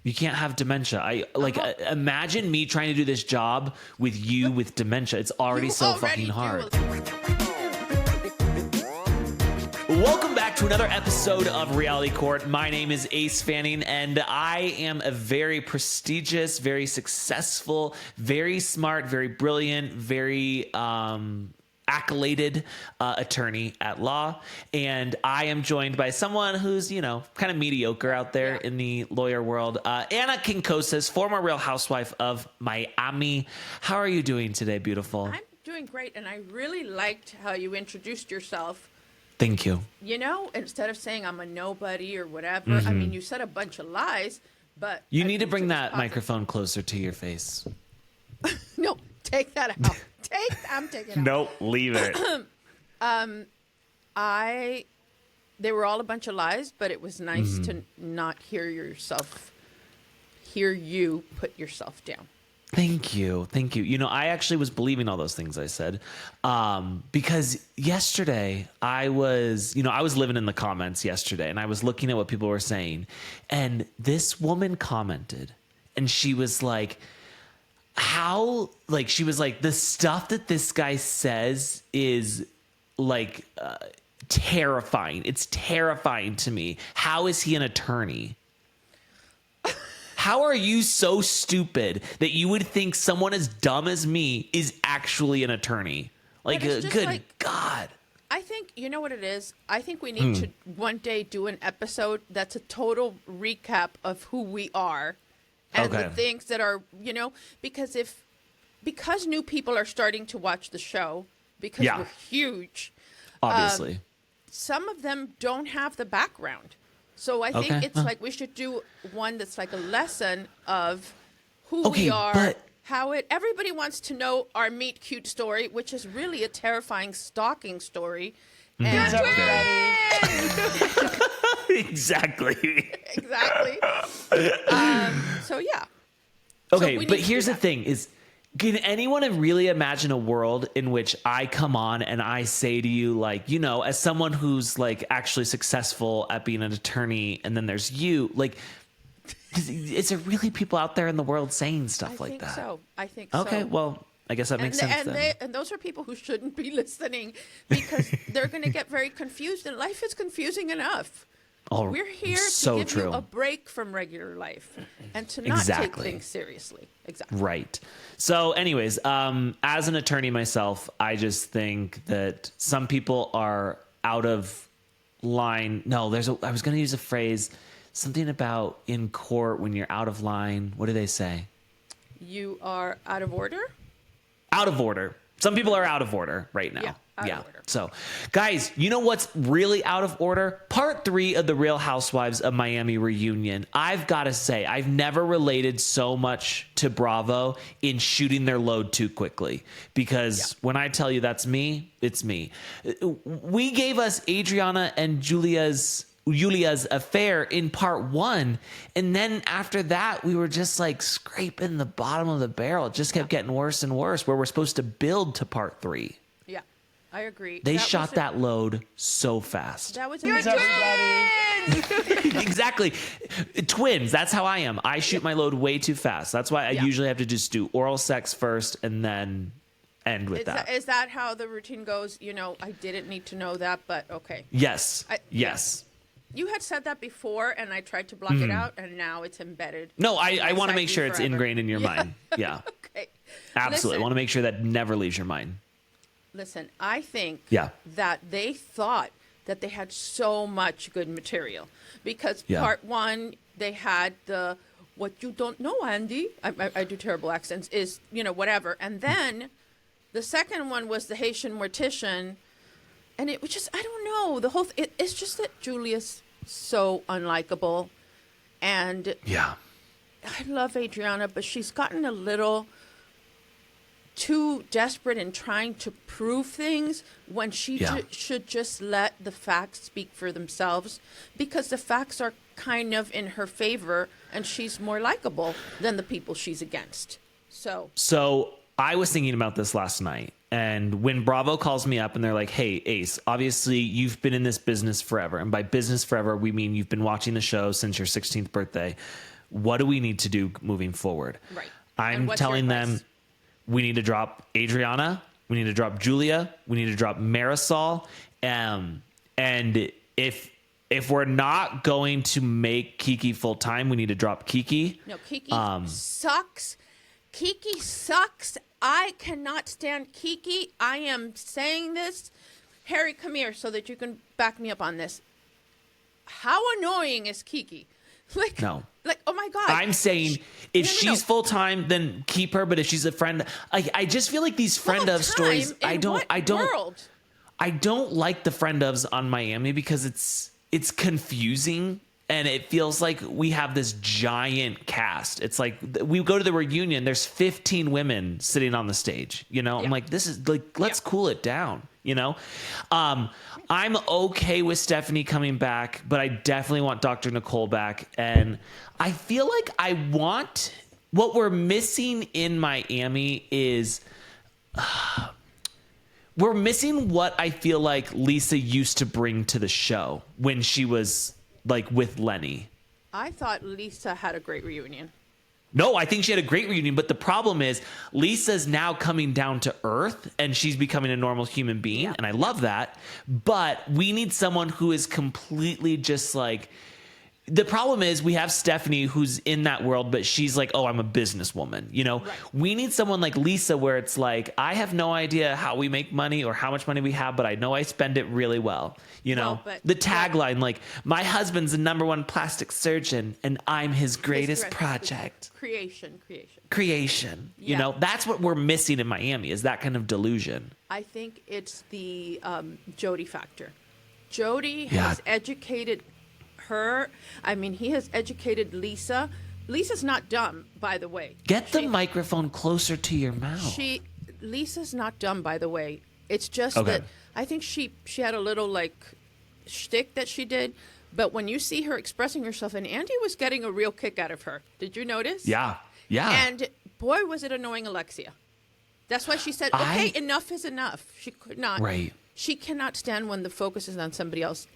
You can't have dementia. Imagine me trying to do this job with you with dementia. It's already fucking hard. Welcome back to another episode of Reality Court. My name is Ace Fanning, and I am a very prestigious, very successful, very smart, very brilliant, very accoladed attorney at law. And I am joined by someone who's, kind of mediocre out there in the lawyer world. Ana Quincoces, former Real Housewife of Miami. How are you doing today, beautiful? I'm doing great, and I really liked how you introduced yourself. Thank you. Instead of saying I'm a nobody or whatever, I mean, you said a bunch of lies, but... You need to bring that microphone closer to your face. No, take that out. I'm taking it out. Nope, leave it. They were all a bunch of lies, but it was nice to not hear you put yourself down. Thank you. I actually was believing all those things I said, because yesterday I was living in the comments yesterday, and I was looking at what people were saying, and this woman commented, and she was like, the stuff that this guy says is terrifying. It's terrifying to me. How is he an attorney? How are you so stupid that you would think someone as dumb as me is actually an attorney? Good God. I think, you know what it is? I think we need to one day do an episode that's a total recap of who we are and the things that are, because new people are starting to watch the show because we're huge. Obviously. Some of them don't have the background. So I think it's like we should do one that's like a lesson of who we are, everybody wants to know our meet cute story, which is really a terrifying stalking story. And Exactly. So yeah. Okay, but here's the thing is, can anyone really imagine a world in which I come on and I say to you, as someone who's actually successful at being an attorney, and then there's you, is there really people out there in the world saying stuff like that? I think so. Okay, well, I guess that makes sense then. And those are people who shouldn't be listening because they're going to get very confused, and life is confusing enough. We're here to give you a break from regular life and to not take things seriously. Exactly. Right. So anyways, as an attorney myself, I just think that some people are out of line. No, I was going to use a phrase, something about in court when you're out of line. What do they say? You are out of order? Out of order. Some people are out of order right now. Out of order. So, guys, you know what's really out of order? Part 3 of the Real Housewives of Miami reunion. I've got to say, I've never related so much to Bravo in shooting their load too quickly. Because when I tell you that's me, it's me. We gave us Adriana and Julia's affair in part 1, and then after that we were just scraping the bottom of the barrel. It just kept getting worse and worse, where we're supposed to build to part 3. Yeah, I agree. They shot that load so fast. That was Exactly. Twins, that's how I am. I shoot my load way too fast. That's why I usually have to just do oral sex first and then end with that. Is that how the routine goes? I didn't need to know that, but okay. Yes. Yes. You had said that before, and I tried to block it out, and now it's embedded. No, I want to make sure it's ingrained in your mind. Yeah. Okay. Absolutely. I want to make sure that never leaves your mind. Listen, I think that they thought that they had so much good material because part 1, they had the what you don't know, Andy. I do terrible accents, is, whatever. And then the second one was the Haitian mortician. And it was just, I don't know, it's just that Julia's so unlikable. And I love Adriana, but she's gotten a little too desperate in trying to prove things when she should just let the facts speak for themselves, because the facts are kind of in her favor and she's more likable than the people she's against. So I was thinking about this last night. And when Bravo calls me up and they're like, hey, Ace, obviously you've been in this business forever. And by business forever, we mean you've been watching the show since your 16th birthday. what do we need to do moving forward? Right. I'm telling them we need to drop Adriana, we need to drop Julia, we need to drop Marisol, and if we're not going to make Kiki full time, we need to drop Kiki. No, Kiki sucks. Kiki sucks. I cannot stand Kiki. I am saying this. Harry, come here so that you can back me up on this. How annoying is Kiki? Oh my God. I'm saying if she's full time, then keep her. But if she's a friend, I just feel like these friend of stories. I don't like the friend ofs on Miami because it's confusing. And it feels like we have this giant cast. It's like we go to the reunion. There's 15 women sitting on the stage. I'm like, this is like, let's cool it down. I'm okay with Stephanie coming back, but I definitely want Dr. Nicole back. And I feel like what we're missing in Miami is we're missing what I feel like Lisa used to bring to the show when she was like with Lenny. I thought Lisa had a great reunion. No, I think she had a great reunion, but the problem is Lisa's now coming down to earth and she's becoming a normal human being, and I love that. But we need someone who is completely just like, the problem is we have Stephanie who's in that world, but she's like, oh, I'm a businesswoman. Right. We need someone like Lisa where it's like, I have no idea how we make money or how much money we have, but I know I spend it really well. The tagline, like, my husband's the #1 plastic surgeon and I'm his greatest project. Creation. That's what we're missing in Miami, is that kind of delusion. I think it's the Jody factor. Jody has educated her. I mean, he has educated Lisa. Lisa's not dumb, by the way. Get the microphone closer to your mouth. Lisa's not dumb, by the way. It's just that I think she had a little shtick that she did. But when you see her expressing herself, and Andy was getting a real kick out of her. Did you notice? Yeah. And boy, was it annoying Alexia. That's why she said, okay, enough is enough. She could not. Right. She cannot stand when the focus is on somebody else.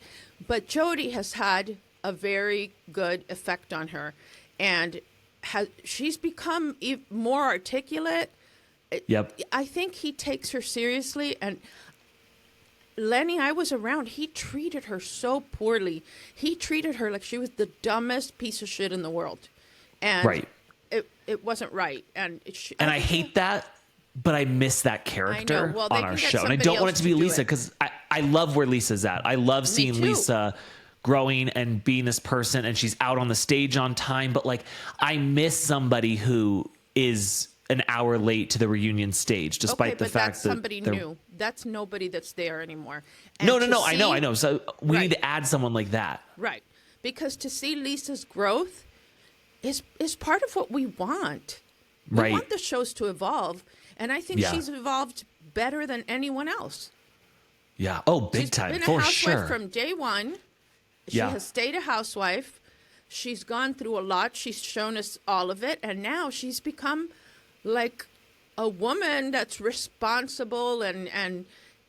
But Jody has had a very good effect on her. And she's become more articulate. Yep. I think he takes her seriously. And Lenny, I was around. He treated her so poorly. He treated her like she was the dumbest piece of shit in the world. And it wasn't right. And I hate that. But I miss that character on our show. And I don't want it to be Lisa because I love where Lisa's at. I love seeing Lisa growing and being this person, and she's out on the stage on time. But I miss somebody who is an hour late to the reunion stage, despite the fact that's somebody new. That's nobody that's there anymore. And no. I know. So we need to add someone like that. Right. Because to see Lisa's growth is part of what we want. We want the shows to evolve. And I think she's evolved better than anyone else. Yeah. Oh, big time. She's been a housewife from day one. She has stayed a housewife. She's gone through a lot. She's shown us all of it. And now she's become like a woman that's responsible and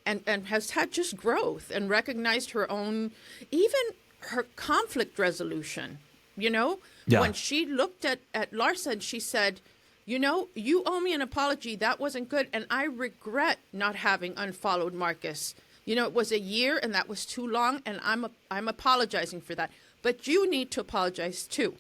has had just growth and recognized her own, even her conflict resolution. When she looked at Larsa and she said, you owe me an apology. That wasn't good. And I regret not having unfollowed Marcus. It was a year and that was too long. And I'm apologizing for that. But you need to apologize too.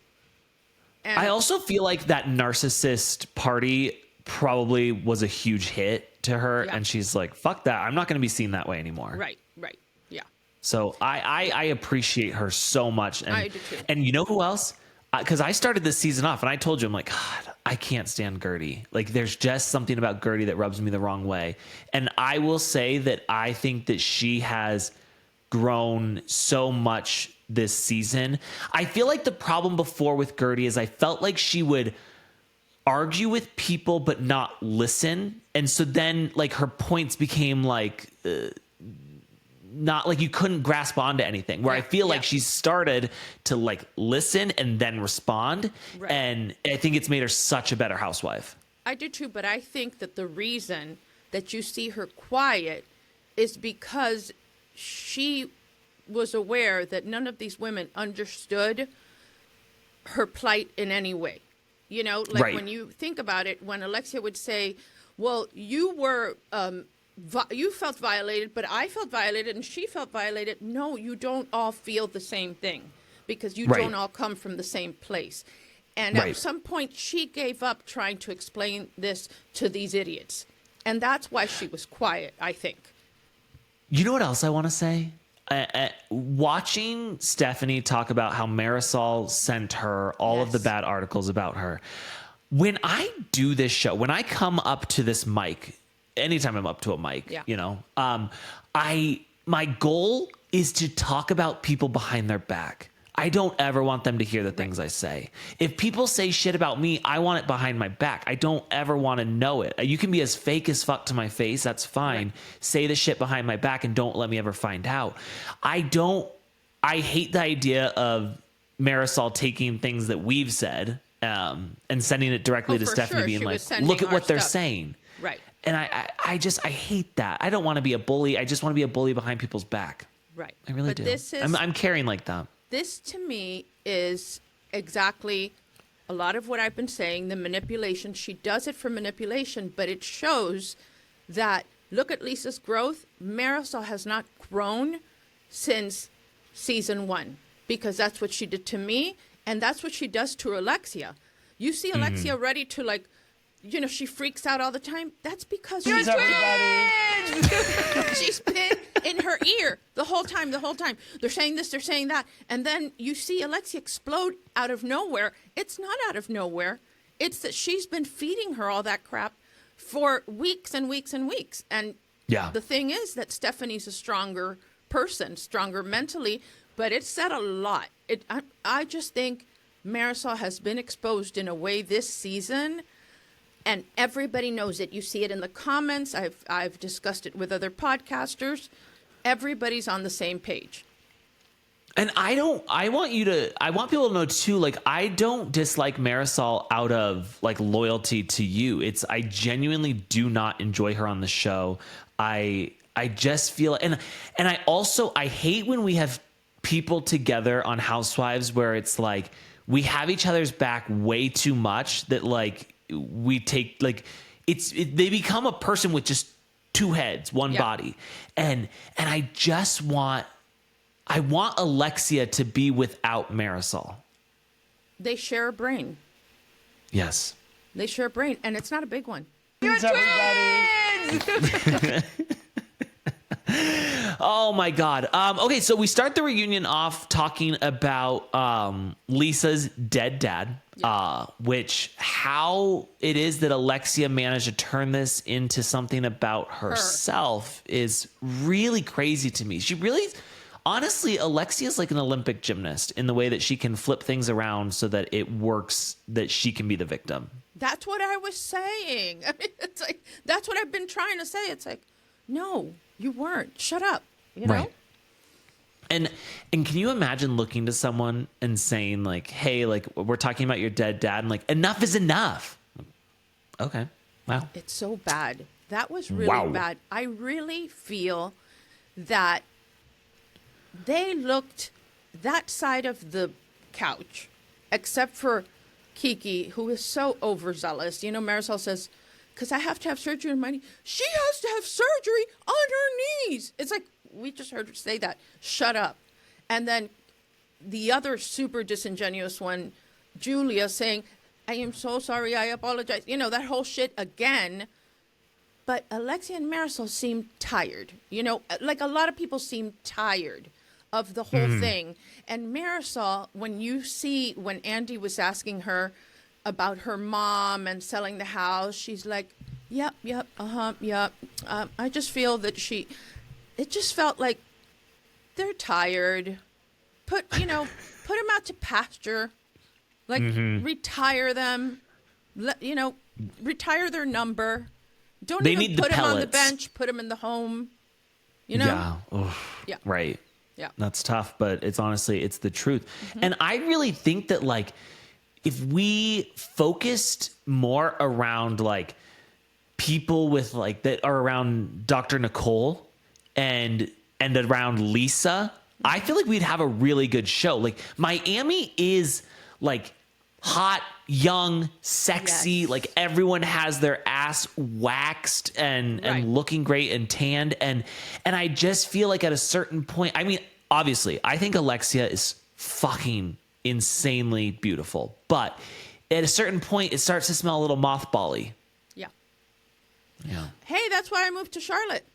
And I also feel like that narcissist party probably was a huge hit to her. Yeah. And she's like, fuck that. I'm not going to be seen that way anymore. Right. Yeah. So I appreciate her so much. And, I do too. And you know who else? Because I started this season off and I told you, I'm like, God, I can't stand Guerdy. There's just something about Guerdy that rubs me the wrong way. And I will say that I think that she has grown so much this season. I feel like the problem before with Guerdy is I felt like she would argue with people but not listen. And so then her points became not like you couldn't grasp onto anything, where I feel like she started to listen and then respond. Right. And I think it's made her such a better housewife. I do too. But I think that the reason that you see her quiet is because she was aware that none of these women understood her plight in any way. You know, like when you think about it, when Alexia would say, well, you were, you felt violated, but I felt violated and she felt violated. No, you don't all feel the same thing because you don't all come from the same place. And at some point, she gave up trying to explain this to these idiots. And that's why she was quiet, I think. You know what else I want to say? Watching Stephanie talk about how Marisol sent her all of the bad articles about her. When I do this show, when I come up to this mic, anytime I'm up to a mic, you know, my goal is to talk about people behind their back. I don't ever want them to hear the things I say. If people say shit about me, I want it behind my back. I don't ever want to know it. You can be as fake as fuck to my face. That's fine. Say the shit behind my back and don't let me ever find out. I hate the idea of Marisol taking things that we've said and sending it directly to Stephanie being like, look at what they're saying. Right. And I hate that. I don't want to be a bully. I just want to be a bully behind people's back. Right. I really do. I'm caring like that. This, to me, is exactly a lot of what I've been saying, the manipulation. She does it for manipulation, but it shows that, look at Lisa's growth. Marisol has not grown since season 1 because that's what she did to me, and that's what she does to Alexia. You see Alexia ready to, like, you know, she freaks out all the time. That's because she's been in her ear the whole time. They're saying this, they're saying that. And then you see Alexia explode out of nowhere. It's not out of nowhere. It's that she's been feeding her all that crap for weeks and weeks and weeks. And the thing is that Stephanie's a stronger person, stronger mentally, but it said a lot. I just think Marisol has been exposed in a way this season. And everybody knows it. You see it in the comments. I've discussed it with other podcasters. Everybody's on the same page. And I want people to know too, like, I don't dislike Marisol out of like loyalty to you. I genuinely do not enjoy her on the show. I just feel, and I hate when we have people together on Housewives where it's like, we have each other's back way too much that like, we take like they become a person with just two heads, one body. And I want Alexia to be without Marisol. They share a brain. Yes. They share a brain, and it's not a big one. You're twins! Oh my God. Okay, so we start the reunion off talking about Lisa's dead dad, which how it is that Alexia managed to turn this into something about herself is really crazy to me. She really, honestly, Alexia is like an Olympic gymnast in the way that she can flip things around so that it works, that she can be the victim. That's what I was saying. I mean, it's like, that's what I've been trying to say. It's like, no, you weren't. Shut up. You know? Right. And can you imagine looking to someone and saying like, hey, like we're talking about your dead dad and like, enough is enough. Okay. Wow. It's so bad. That was really bad. I really feel that they looked that side of the couch, except for Kiki, who is so overzealous. You know, Marisol says, because I have to have surgery on my knee. She has to have surgery on her knees. It's like, we just heard her say that. Shut up. And then the other super disingenuous one, Julia, saying, I am so sorry, I apologize. You know, that whole shit again. But Alexia and Marisol seemed tired. You know, like a lot of people seem tired of the whole thing. And Marisol, when Andy was asking her about her mom and selling the house, she's like, yep. I just feel that it just felt like they're tired. Put them out to pasture, like retire them, retire their number. Don't even put them on the bench, put them in the home, you know? Yeah. Oof. Yeah. Right. Yeah. That's tough, but it's the truth. And I really think that like, if we focused more around like people with like that are around Dr. Nicole and around Lisa, I feel like we'd have a really good show. Like Miami is like hot, young, sexy. Yes. Like everyone has their ass waxed and looking great and tanned. And I just feel like at a certain point, I mean, obviously, I think Alexia is fucking insanely beautiful. But at a certain point, it starts to smell a little mothball-y. Yeah. Hey, that's why I moved to Charlotte.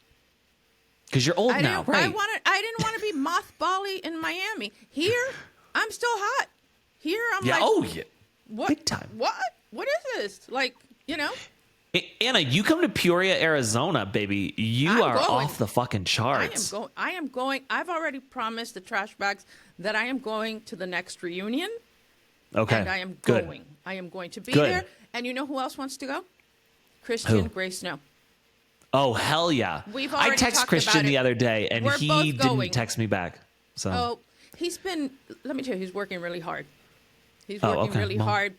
Because you're old now, right? I didn't want to be mothball-y in Miami. Here, I'm still hot. Here, I'm like, oh yeah, what? Big time. What is this? Like, you know? Anna, you come to Peoria, Arizona, baby. You are off the fucking charts. I am going. I've already promised the trash bags that I am going to the next reunion. Okay. And I am Good. going. I am going to be Good. there. And you know who else wants to go? Christian Gray Snow. Oh, hell yeah. We've already I texted talked Christian about it. the other day, and We're he both didn't going. text me back. So. Oh, let me tell you, he's working really hard. He's working really hard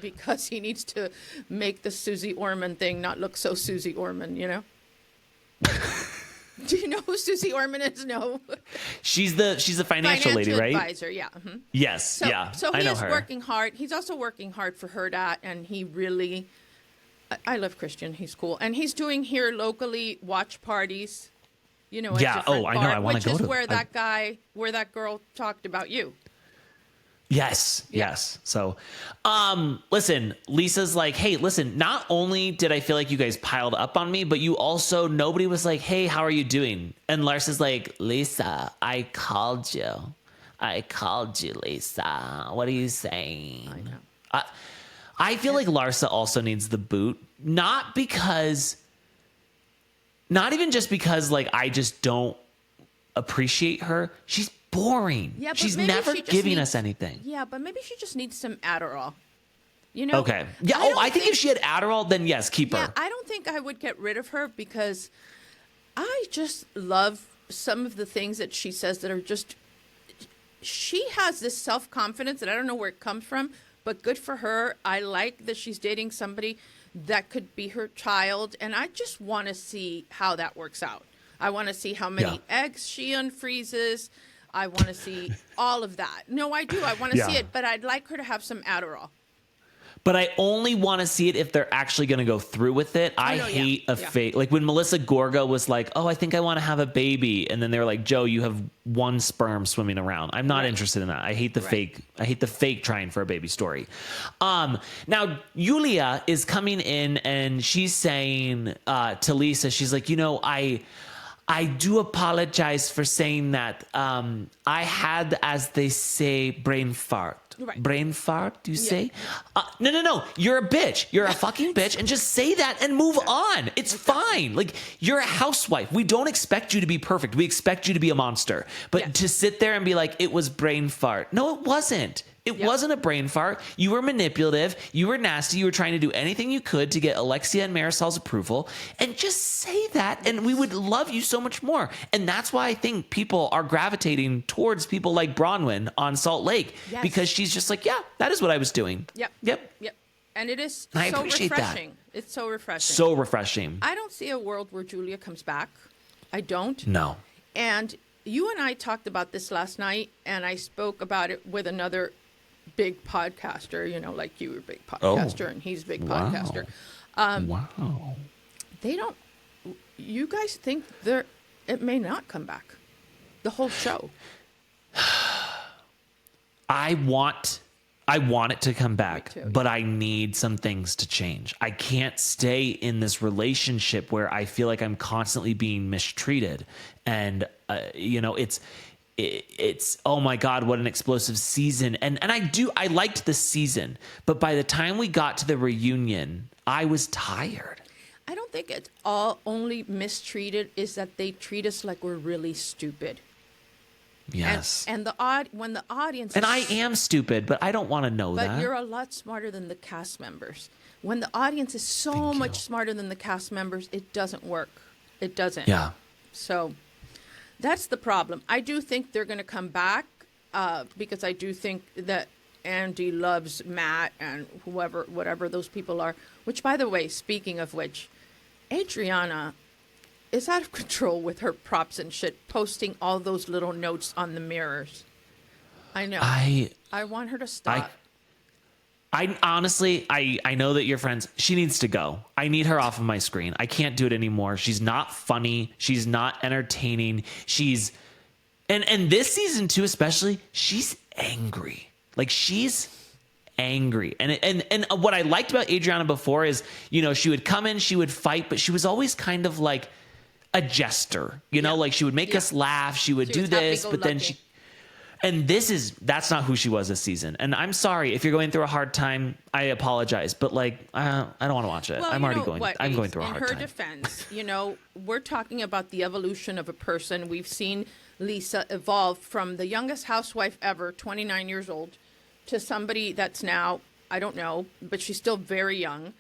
because he needs to make the Susie Orman thing not look so Susie Orman, you know? Do you know who Susie Orman is? No. She's the financial lady, right? Advisor, yeah. Mm-hmm. Yes, So he is working hard. He's also working hard for Hurrdat, and he really... I love Christian. He's cool. And he's doing here locally watch parties, you know, yeah. Oh, I know. I want to go to where that girl talked about you. Yes. Yeah. Yes. So, listen, Lisa's like, hey, listen, not only did I feel like you guys piled up on me, but nobody was like, hey, how are you doing? And Larsa's like, Lisa, I called you, Lisa. What are you saying? I know. I feel like Larsa also needs the boot, not even just because like I just don't appreciate her. She's boring. Yeah, but she's maybe never she just giving needs, us anything. Yeah, but maybe she just needs some Adderall. You know? Okay. Yeah. I think if she had Adderall, then yes, keep her. I don't think I would get rid of her because I just love some of the things that she says that are just. She has this self-confidence that I don't know where it comes from. But good for her. I like that she's dating somebody that could be her child. And I just want to see how that works out. I want to see how many eggs she unfreezes. I want to see all of that. No, I do. I want to see it. But I'd like her to have some Adderall. But I only want to see it if they're actually going to go through with it. I hate a fake. Like when Melissa Gorga was like, oh, I think I want to have a baby. And then they were like, Joe, you have one sperm swimming around. I'm not interested in that. I hate the fake. I hate the fake trying for a baby story. Now, Julia is coming in and she's saying to Lisa, she's like, you know, I do apologize for saying that. I had, as they say, brain fart. Right. Brain fart, do you say? No. You're a bitch. You're a fucking bitch. And just say that and move on. It's fine. Like, you're a housewife. We don't expect you to be perfect. We expect you to be a monster. But to sit there and be like, it was brain fart. No, it wasn't. It wasn't a brain fart. You were manipulative. You were nasty. You were trying to do anything you could to get Alexia and Marisol's approval. And just say that, and we would love you so much more. And that's why I think people are gravitating towards people like Bronwyn on Salt Lake. Yes. Because she's just like, yeah, that is what I was doing. Yep. And it is I so appreciate refreshing. That. It's so refreshing. So refreshing. I don't see a world where Julia comes back. I don't. No. And you and I talked about this last night, and I spoke about it with another big podcaster, you know, like you were a big podcaster and he's a big podcaster. Wow. They don't, you guys think it may not come back. The whole show. I want it to come back, but I need some things to change. I can't stay in this relationship where I feel like I'm constantly being mistreated. And, you know, it's oh my God, what an explosive season. And I liked the season, but by the time we got to the reunion, I was tired. I don't think it's all only mistreated is that they treat us like we're really stupid. Yes. And when the audience and I am stupid, but I don't want to know that. But you're a lot smarter than the cast members. When the audience is so much smarter than the cast members, it doesn't work. It doesn't. Yeah. So that's the problem. I do think they're going to come back because I do think that Andy loves Matt and whatever those people are. Which, by the way, speaking of which, Adriana is out of control with her props and shit, posting all those little notes on the mirrors. I know. I want her to stop. I honestly, I know that you're friends. She needs to go. I need her off of my screen. I can't do it anymore. She's not funny. She's not entertaining. She's, and this season too, especially, she's angry. Like she's angry. And what I liked about Adriana before is, you know, she would come in, she would fight, but she was always kind of like a jester, you know, like she would make us laugh. She would do this, but then she, and that's not who she was this season. And I'm sorry if you're going through a hard time. I apologize, but like I don't want to watch it. Well, I'm already going. I'm going through a hard time. In her defense, you know, we're talking about the evolution of a person. We've seen Lisa evolve from the youngest housewife ever, 29 years old, to somebody that's now, I don't know, but she's still very young.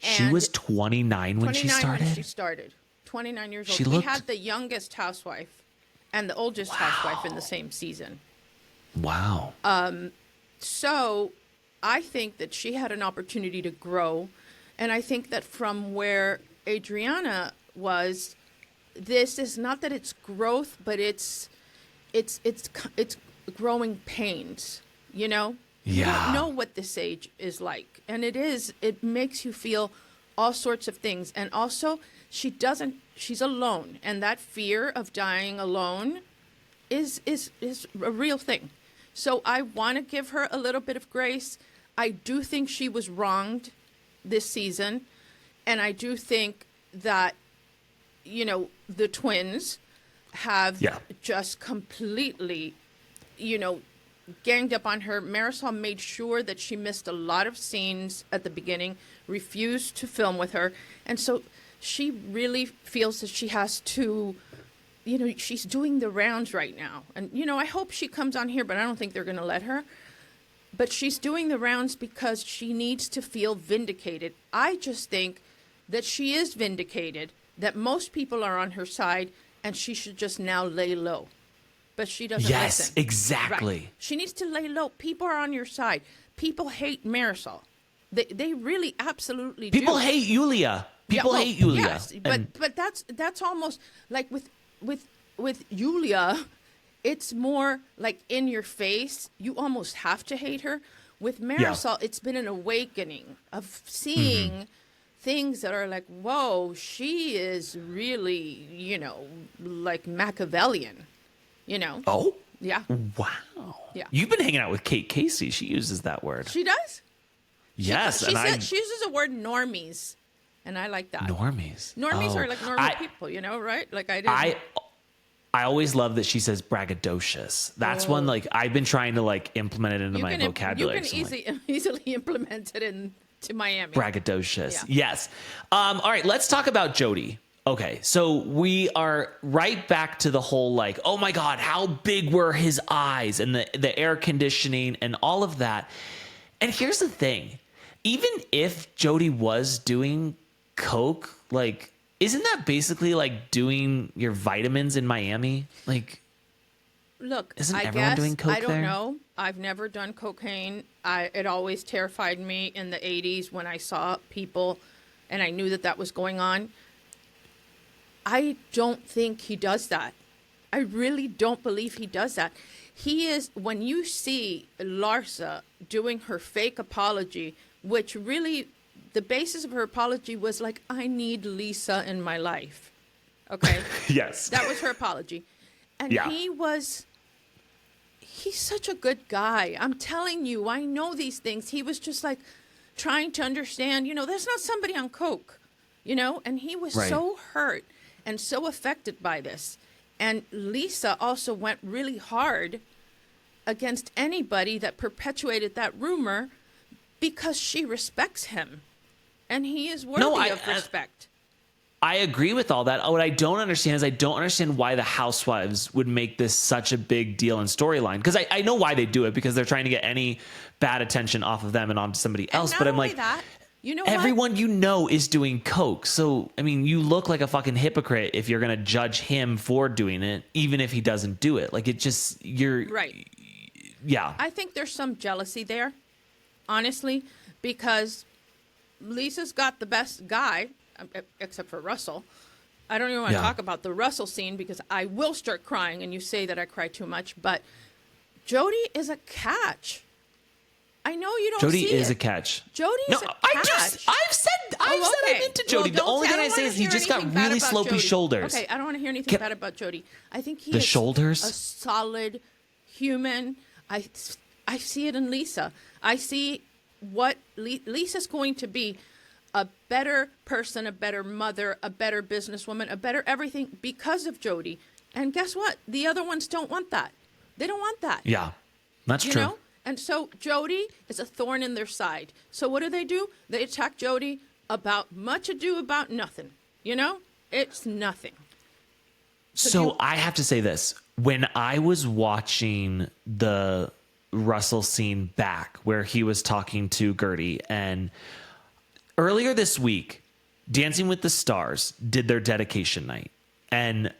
And she was 29 when she started. 29 years old. She we had the youngest housewife and the oldest housewife in the same season. Wow. So I think that she had an opportunity to grow. And I think that from where Adriana was, this is not that it's growth, but it's growing pains, you know? Yeah. You don't know what this age is like. And it makes you feel all sorts of things. And also she's alone. And that fear of dying alone is a real thing. So I want to give her a little bit of grace. I do think she was wronged this season. And I do think that, you know, the twins have just completely, you know, ganged up on her. Marisol made sure that she missed a lot of scenes at the beginning, refused to film with her. And so she really feels that she has to, you know, she's doing the rounds right now. And, you know, I hope she comes on here, but I don't think they're going to let her. But she's doing the rounds because she needs to feel vindicated. I just think that she is vindicated, that most people are on her side, and she should just now lay low. But she doesn't listen. Yes, exactly. Right. She needs to lay low. People are on your side. People hate Marisol. They really absolutely do. People hate Julia. People hate Julia. Yes, but that's almost like with Julia, it's more like in your face. You almost have to hate her. With Marisol, it's been an awakening of seeing things that are like, whoa, she is really, you know, like Machiavellian, you know? Oh? Yeah. Wow. Yeah. You've been hanging out with Kate Casey. She uses that word. She does? Yes. She uses the word normies, and I like that. Normies? Normies are like normal people, you know, right? Like I always love that she says braggadocious. That's one, like, I've been trying to, like, implement it into my vocabulary. You can easily implement it into Miami. Braggadocious. Yeah. Yes. All right, let's talk about Jody. Okay, so we are right back to the whole, like, oh my God, how big were his eyes and the air conditioning and all of that. And here's the thing. Even if Jody was doing coke, like, isn't that basically like doing your vitamins in Miami? Like, look, isn't everyone doing coke I don't there? know. I've never done cocaine. It always terrified me in the 80s when I saw people and I knew that was going on. I don't think he does that. I really don't believe he does that. He is, when you see Larsa doing her fake apology, which really, the basis of her apology was like, I need Lisa in my life. Okay? Yes. That was her apology. And he's such a good guy. I'm telling you, I know these things. He was just like trying to understand, you know, there's not somebody on coke, you know? And he was so hurt and so affected by this. And Lisa also went really hard against anybody that perpetuated that rumor because she respects him. And he is worthy of respect. I agree with all that. What I don't understand is I don't understand why the housewives would make this such a big deal and storyline. Because I know why they do it, because they're trying to get any bad attention off of them and onto somebody else. But I'm like, you know, everyone you know is doing coke. So, I mean, you look like a fucking hypocrite if you're going to judge him for doing it, even if he doesn't do it. Like, it just, you're... Right. Yeah. I think there's some jealousy there, honestly, because Lisa's got the best guy, except for Russell. I don't even want to talk about the Russell scene because I will start crying and you say that I cry too much, but Jody is a catch. I know you don't Jody see is it. a catch. Jody is a catch. I've said I'm into Jody. The only thing I say is he just got really slopey shoulders. Okay, I don't want to hear anything bad about Jody. I think he is shoulders? a solid human. I see it in Lisa. I see what Lisa's going to be, a better person, a better mother, a better businesswoman, a better everything because of Jody. And guess what? The other ones don't want that. They don't want that. Yeah, that's true. Know? And so Jody is a thorn in their side. So what do? They attack Jody about much ado about nothing. You know? It's nothing. So I have to say this. When I was watching the Russell scene back where he was talking to Guerdy, and earlier this week, Dancing with the Stars did their dedication night. And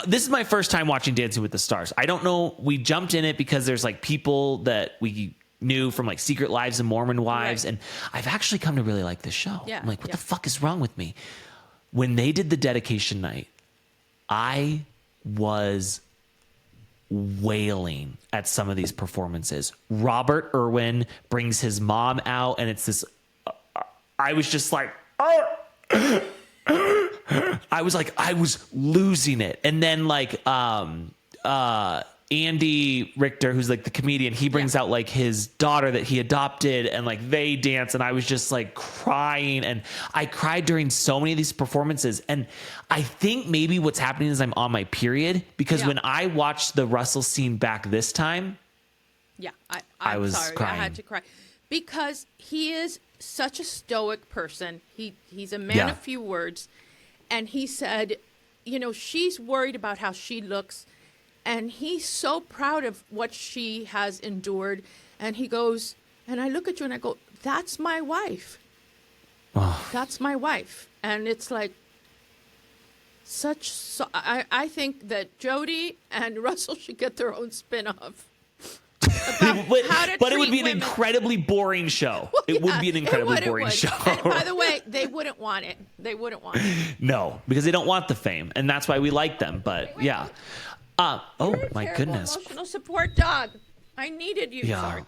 this is my first time watching Dancing with the Stars. I don't know. We jumped in it because there's like people that we knew from like Secret Lives and Mormon Wives. Right. And I've actually come to really like this show. Yeah, I'm like, what the fuck is wrong with me? When they did the dedication night, I was wailing at some of these performances. Robert Irwin brings his mom out, and it's this. I was just like, I was losing it. And then like Andy Richter, who's like the comedian, he brings out like his daughter that he adopted, and like they dance, and I was just like crying, and I cried during so many of these performances. And I think maybe what's happening is I'm on my period, because when I watched the Russell scene back this time, I was crying. I had to cry because he is such a stoic person. He's a man of few words. And he said, you know, she's worried about how she looks, and he's so proud of what she has endured. And he goes, and I look at you and I go, that's my wife. Oh. That's my wife. And it's like I think that Jody and Russell should get their own spin-off. But it would be an incredibly boring show. Well, it would be an incredibly boring show. And by the way, they wouldn't want it. They wouldn't want it. No, because they don't want the fame, and that's why we like them. But yeah. Oh my goodness. Emotional support dog. I needed you. Yeah. Sorry.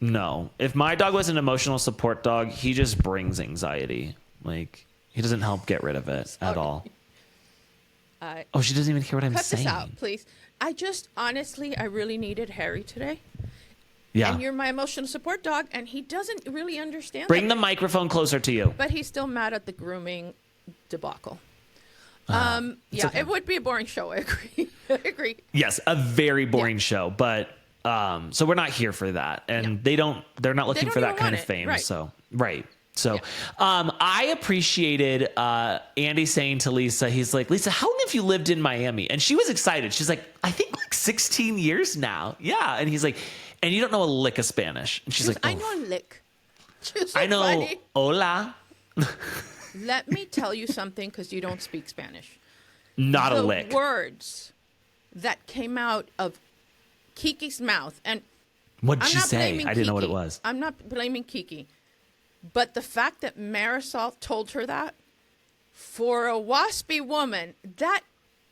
No, if my dog was an emotional support dog, he just brings anxiety. Like, he doesn't help get rid of it at all. She doesn't even hear what I'm saying. Cut this out, please. I really needed Harry today. Yeah. And you're my emotional support dog, and he doesn't really understand. Bring the microphone closer to you. But he's still mad at the grooming debacle. It would be a boring show. I agree. Yes, a very boring show, but so we're not here for that, and they're not looking for that kind of fame. Right. So I appreciated Andy saying to Lisa, he's like, Lisa, how long have you lived in Miami? And she was excited. She's like, I think like 16 years now. Yeah. And he's like, and you don't know a lick of Spanish. And she's like, I know a lick. I know funny. Hola. Let me tell you something, because you don't speak Spanish. Not a lick. The words that came out of Kiki's mouth, and what did she say? I didn't know what it was. I'm not blaming Kiki. But the fact that Marisol told her that, for a waspy woman, that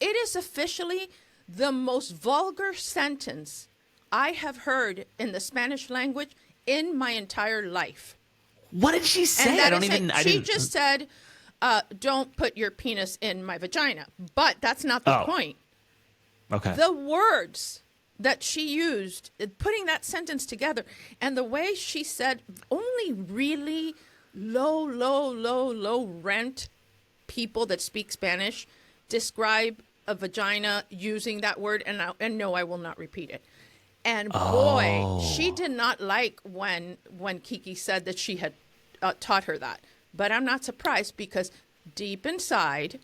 it is officially the most vulgar sentence I have heard in the Spanish language in my entire life. What did she say? She just said, don't put your penis in my vagina. But that's not the point. Okay. The words that she used, putting that sentence together, and the way she said only really low rent people that speak Spanish describe a vagina using that word, and no, I will not repeat it. And boy, she did not like when Kiki said that she had taught her that. But I'm not surprised, because deep inside,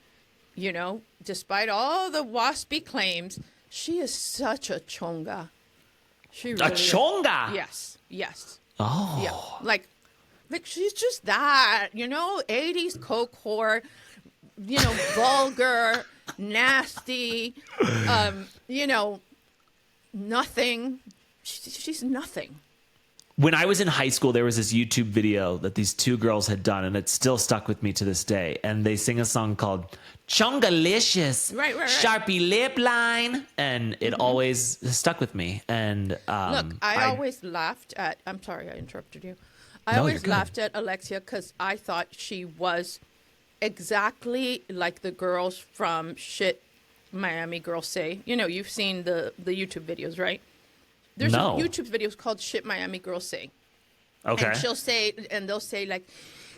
you know, despite all the waspy claims, she is such a chonga. She really a chonga? Is. Yes. Oh. Yeah. Like she's just that, you know, 80s coke whore, you know, vulgar, nasty, you know, nothing. She's nothing. when I was in high school, there was this YouTube video that these two girls had done, and it still stuck with me to this day. And they sing a song called Chongalicious, right. Sharpie Lip Line. And it always stuck with me. And look, I always laughed at, I'm sorry, I interrupted you. I always laughed at Alexia because I thought she was exactly like the girls from Shit Miami Girls Say. You know, you've seen the YouTube videos, right? There's a YouTube video called Shit Miami Girls Say. Okay. And they'll say like,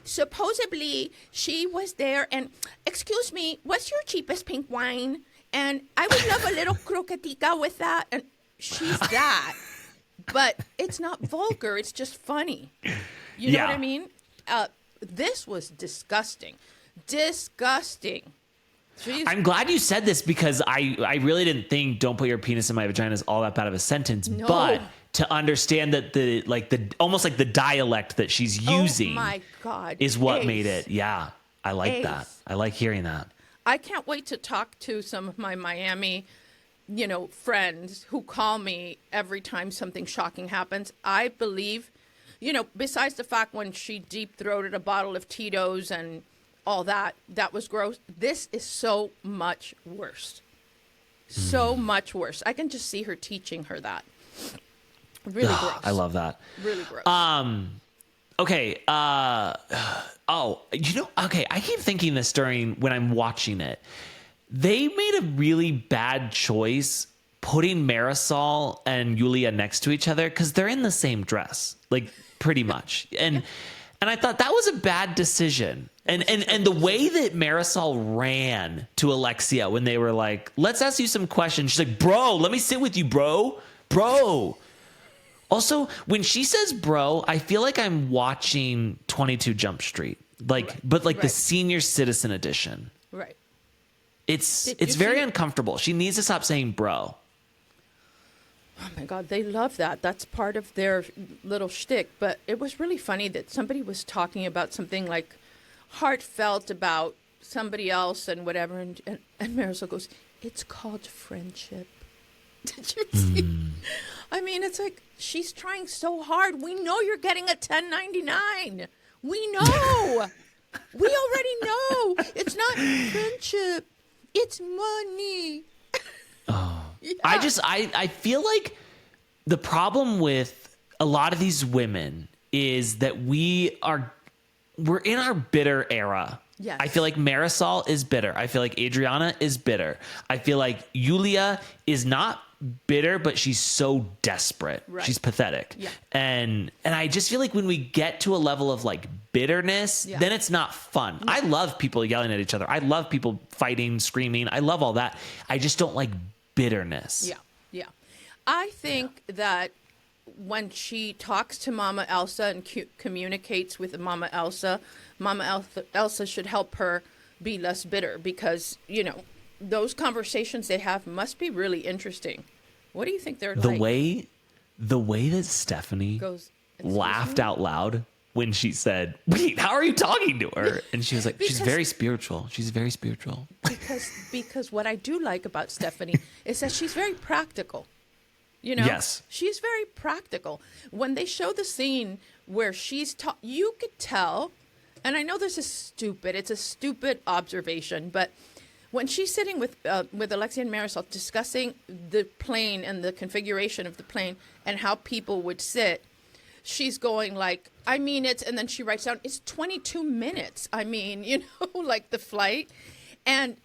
supposedly she was there and, excuse me, what's your cheapest pink wine? And I would love a little croquetica with that. And she's that. But it's not vulgar. It's just funny. You know what I mean? This was disgusting. Disgusting. I'm glad you said this because I really didn't think "Don't put your penis in my vagina" is all that bad of a sentence. No. But to understand that the almost like the dialect that she's using, oh my God, is what made it. Yeah, I like that. I like hearing that. I can't wait to talk to some of my Miami, friends who call me every time something shocking happens. I believe, besides the fact when she deep-throated a bottle of Tito's and all that was gross. This is so much worse. So much worse. I can just see her teaching her that. Really gross. I love that. Really gross. Okay. Okay. I keep thinking this when I'm watching it. They made a really bad choice putting Marisol and Julia next to each other because they're in the same dress, like pretty much. And I thought that was a bad decision. And the way that Marisol ran to Alexia when they were like, let's ask you some questions. She's like, bro, let me sit with you, bro. Also, when she says bro, I feel like I'm watching 22 Jump Street, the senior citizen edition. Right. It's very uncomfortable. She needs to stop saying bro. Oh my God, they love that. That's part of their little shtick. But it was really funny that somebody was talking about something like heartfelt about somebody else and whatever, and Marisol goes, "It's called friendship." Did you see? I mean, it's like she's trying so hard. We know you're getting a 1099. We know. We already know. It's not friendship. It's money. Oh. Yeah. I feel like the problem with a lot of these women is that we're in our bitter era. Yes. I feel like Marisol is bitter. I feel like Adriana is bitter. I feel like Julia is not bitter, but she's so desperate. Right. She's pathetic. Yeah. And I just feel like when we get to a level of like bitterness, then it's not fun. No. I love people yelling at each other. I love people fighting, screaming. I love all that. I just don't like bitterness. Yeah. I think that when she talks to Mama Elsa and communicates with Mama Elsa should help her be less bitter because, those conversations they have must be really interesting. What do you think they're like? The way that Stephanie laughed out loud when she said, "Wait, how are you talking to her?" And she was like, she's very spiritual. She's very spiritual. Because what I do like about Stephanie is that she's very practical. Yes. She's very practical. When they show the scene where she's you could tell, and I know it's a stupid observation, but when she's sitting with Alexia and Marisol discussing the plane and the configuration of the plane and how people would sit, she's going like, I mean, and then she writes down, it's 22 minutes. I mean, like the flight. And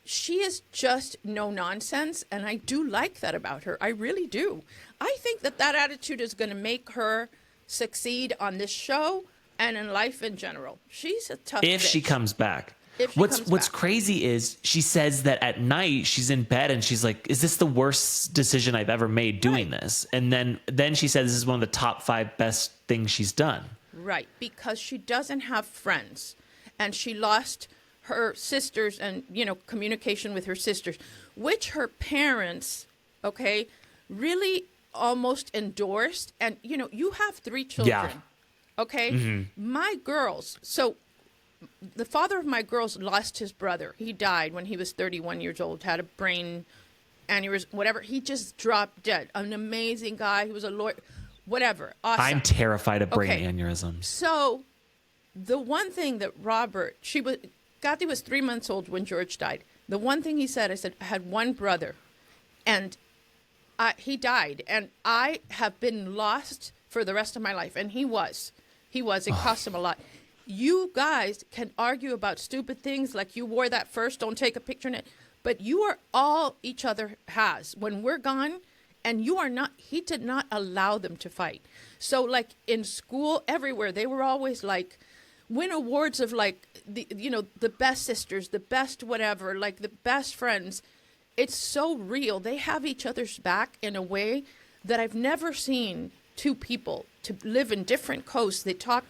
she is just no nonsense. And I do like that about her. I really do. I think that attitude is going to make her succeed on this show and in life in general. She's a tough bitch. If she comes back. What's crazy is she says that at night she's in bed and she's like, is this the worst decision I've ever made doing this? And then she says this is one of the top 5 best things she's done. Right. Because she doesn't have friends and she lost her sisters and, communication with her sisters, which her parents, really almost endorsed. And, you have 3 children. Yeah. Okay. Mm-hmm. My girls. So the father of my girls lost his brother. He died when he was 31 years old, had a brain aneurysm, whatever. He just dropped dead. An amazing guy. He was a lawyer. whatever. Awesome. I'm terrified of brain aneurysms. So the one thing that Guerdy was 3 months old when George died. The one thing he said, I had one brother, and he died, and I have been lost for the rest of my life. And he was. It cost him a lot. You guys can argue about stupid things like you wore that first, don't take a picture in it. But you are all each other has. When we're gone, and you are not, he did not allow them to fight. So like in school, everywhere, they were always like, win awards of like, the best sisters, the best whatever, like the best friends. It's so real. They have each other's back in a way that I've never seen two people to live in different coasts. They talk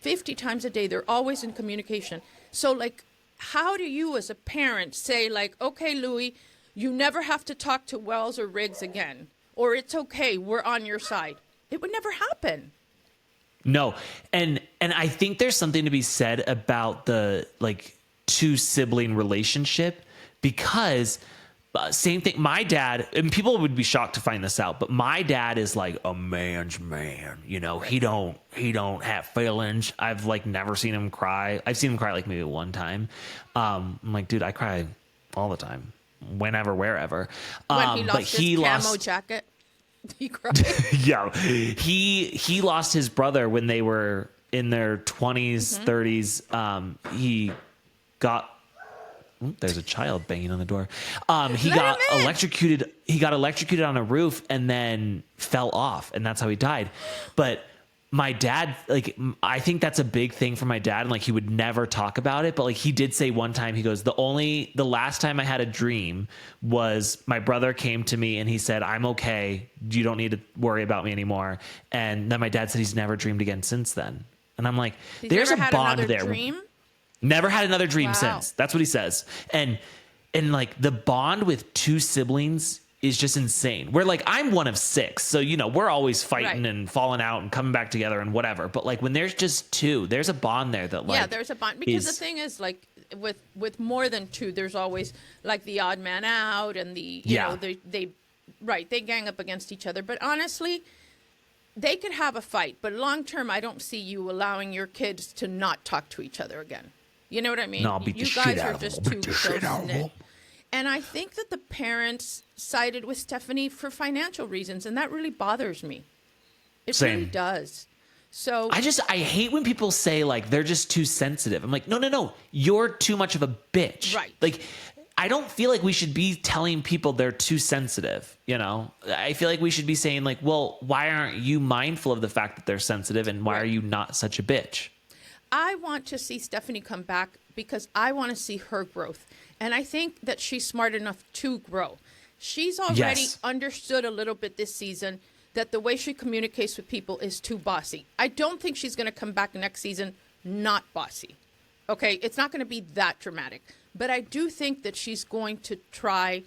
50 times a day. They're always in communication. So like, how do you as a parent say like, okay, Louis, you never have to talk to Wells or Riggs again, or it's okay, we're on your side? It would never happen. No. And I think there's something to be said about the like two sibling relationship, because same thing. My dad, and people would be shocked to find this out, but my dad is like a man's man. You know, he don't have feelings. I've like never seen him cry. I've seen him cry like maybe one time. I'm like, dude, I cry all the time, whenever, wherever. When he lost his camo jacket, he cried. Yeah, he lost his brother when they were in their 20s, 30s. He got. There's a child banging on the door. He got electrocuted. He got electrocuted on a roof and then fell off, and that's how he died. But my dad, like, I think that's a big thing for my dad, and like he would never talk about it. But like he did say one time, he goes, the last time I had a dream was my brother came to me and he said, "I'm okay. You don't need to worry about me anymore." And then my dad said he's never dreamed again since then. And I'm like, there's a bond there. Dream? Never had another dream since. That's what he says. And like the bond with two siblings is just insane. We're like, I'm one of six. So, we're always fighting and falling out and coming back together and whatever. But like when there's just two, there's a bond there that like. Yeah, there's a bond. Because the thing is like with more than two, there's always like the odd man out and they gang up against each other. But honestly, they could have a fight. But long term, I don't see you allowing your kids to not talk to each other again. You know what I mean? No, I'll beat the shit out of them. Too close-knit. And I think that the parents sided with Stephanie for financial reasons, and that really bothers me. It really does. So I hate when people say like they're just too sensitive. I'm like, no, you're too much of a bitch. Right. Like, I don't feel like we should be telling people they're too sensitive. I feel like we should be saying like, well, why aren't you mindful of the fact that they're sensitive, and why are you not such a bitch? I want to see Stephanie come back because I want to see her growth. And I think that she's smart enough to grow. She's already understood a little bit this season that the way she communicates with people is too bossy. I don't think she's going to come back next season not bossy. Okay, it's not going to be that dramatic. But I do think that she's going to try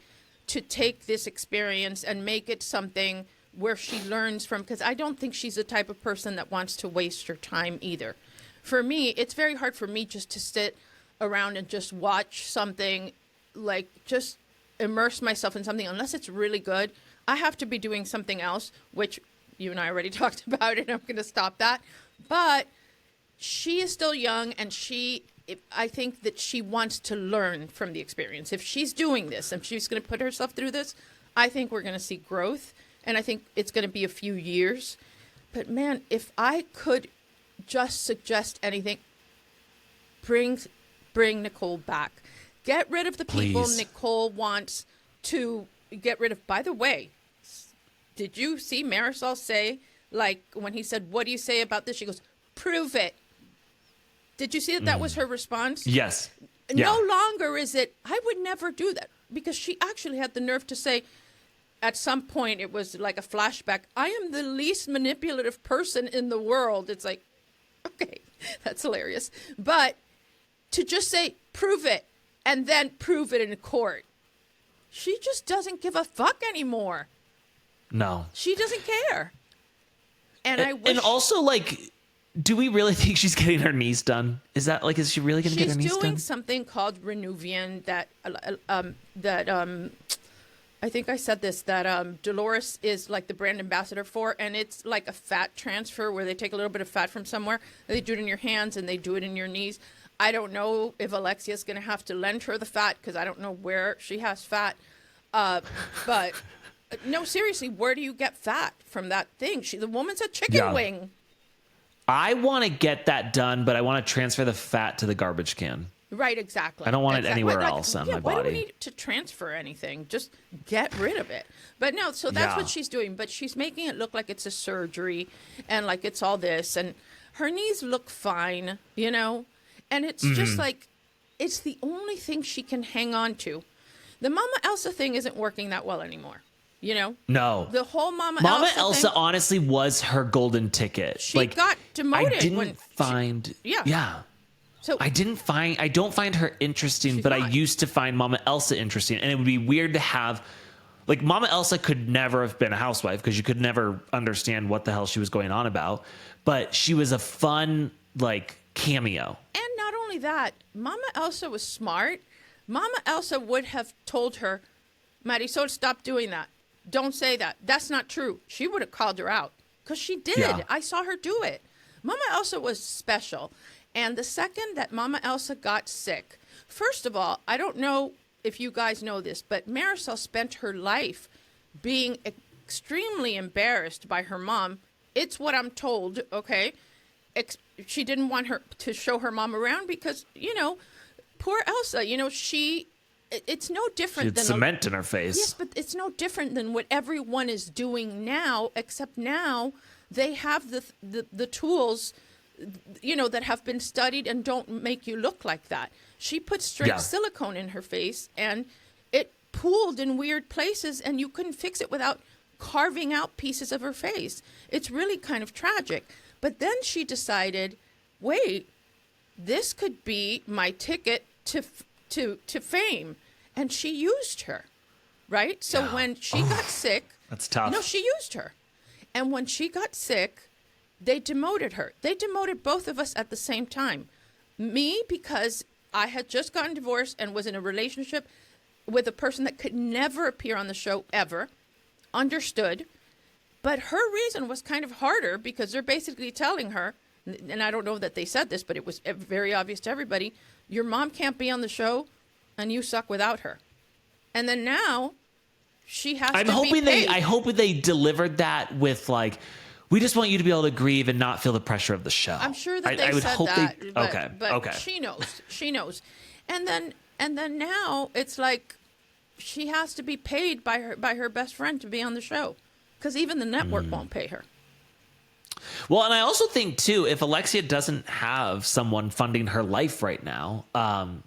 to take this experience and make it something where she learns from, because I don't think she's the type of person that wants to waste her time either. For me, it's very hard for me just to sit around and just watch something, like just immerse myself in something. Unless it's really good, I have to be doing something else, which you and I already talked about, and I'm going to stop that. But she is still young, and I think that she wants to learn from the experience. If she's doing this and she's going to put herself through this, I think we're going to see growth, and I think it's going to be a few years. But man, if I could just suggest anything, bring Nicole back. Get rid of the people Nicole wants to get rid of. By the way, did you see Marisol say, like, when he said, "What do you say about this?" She goes, "Prove it." Did you see that was her response? Yes. No longer is it, "I would never do that," because she actually had the nerve to say, at some point, it was like a flashback, "I am the least manipulative person in the world." It's like, okay, that's hilarious. But to just say, "Prove it," and then prove it in court, she just doesn't give a fuck anymore. No. She doesn't care. And I wish... And also, like, do we really think she's getting her knees done? Is she really going to get her knees done? She's doing something called Renuvian that I think I said this, that Dolores is like the brand ambassador for, and it's like a fat transfer where they take a little bit of fat from somewhere, they do it in your hands and they do it in your knees. I don't know if Alexia's going to have to lend her the fat because I don't know where she has fat. But no, seriously, where do you get fat from that thing? The woman's a chicken wing. I want to get that done, but I want to transfer the fat to the garbage can. Right, exactly. I don't want it anywhere else on my body. Why do we need to transfer anything? Just get rid of it. But no, so that's what she's doing. But she's making it look like it's a surgery and like it's all this. And her knees look fine, you know? And it's just like, it's the only thing she can hang on to. The Mama Elsa thing isn't working that well anymore. You know? No. The whole Mama Elsa thing, honestly was her golden ticket. She got demoted. I didn't find... Yeah. So I don't find her interesting, but I used to find Mama Elsa interesting. And it would be weird to have... Like, Mama Elsa could never have been a housewife because you could never understand what the hell she was going on about. But she was a fun, like, cameo. And not only that, Mama Elsa was smart. Mama Elsa would have told her, Marisol, stop doing that. Don't say that. That's not true. She would have called her out because she did. Yeah. I saw her do it. Mama Elsa was special. And the second that Mama Elsa got sick, first of all, I don't know if you guys know this, but Marisol spent her life being extremely embarrassed by her mom. It's what I'm told, okay? She didn't want her to show her mom around because, you know, poor Elsa, you know, it's no different than cement in her face. Yes, but it's no different than what everyone is doing now, except now they have the tools, you know, that have been studied and don't make you look like that. She put straight silicone in her face and it pooled in weird places and you couldn't fix it without carving out pieces of her face. It's really kind of tragic. But then she decided, wait, this could be my ticket to fame. And she used her, right? So when she got sick... That's tough. No, she used her. And when she got sick, they demoted her. They demoted both of us at the same time. Me, because I had just gotten divorced and was in a relationship with a person that could never appear on the show ever. Understood. But her reason was kind of harder because they're basically telling her, and I don't know that they said this, but it was very obvious to everybody, your mom can't be on the show and you suck without her. And then now she has to be paid. I hope they delivered that with like, we just want you to be able to grieve and not feel the pressure of the show. I'm sure that they said that. Okay. She knows. And then now it's like she has to be paid by her best friend to be on the show because even the network won't pay her. Well, and I also think, too, if Alexia doesn't have someone funding her life right now,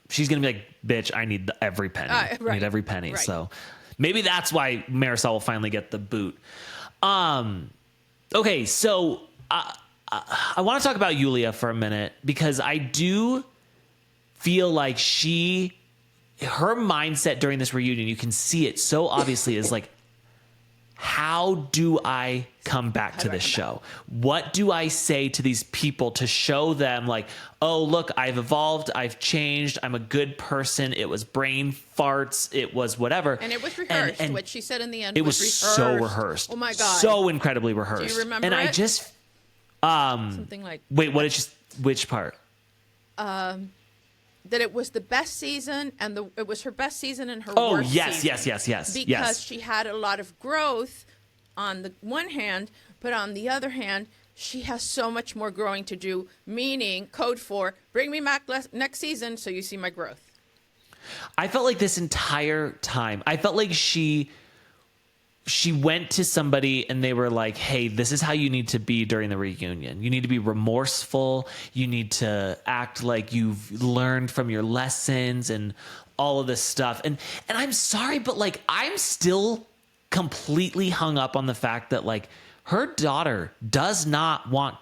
she's going to be like, bitch, I need every penny. I need every penny. Right. So maybe that's why Marisol will finally get the boot. Okay, so I want to talk about Julia for a minute because I do feel like her mindset during this reunion, you can see it so obviously, is like, how do I come back to this show? What do I say to these people to show them like, oh, look, I've evolved. I've changed. I'm a good person. It was brain farts. It was whatever. And it was rehearsed. And what she said in the end was so rehearsed. Oh, my God. So incredibly rehearsed. Do you remember and it? I just... something like... Wait, what did she... Which part? That it was the best season and it was her best season and her worst season. Yes. Because she had a lot of growth on the one hand, but on the other hand, she has so much more growing to do, meaning code for bring me back next season so you see my growth. I felt like this entire time, I felt like she went to somebody and they were like, hey, this is how you need to be during the reunion. You need to be remorseful. You need to act like you've learned from your lessons and all of this stuff. And I'm sorry, but like, I'm still completely hung up on the fact that like her daughter does not want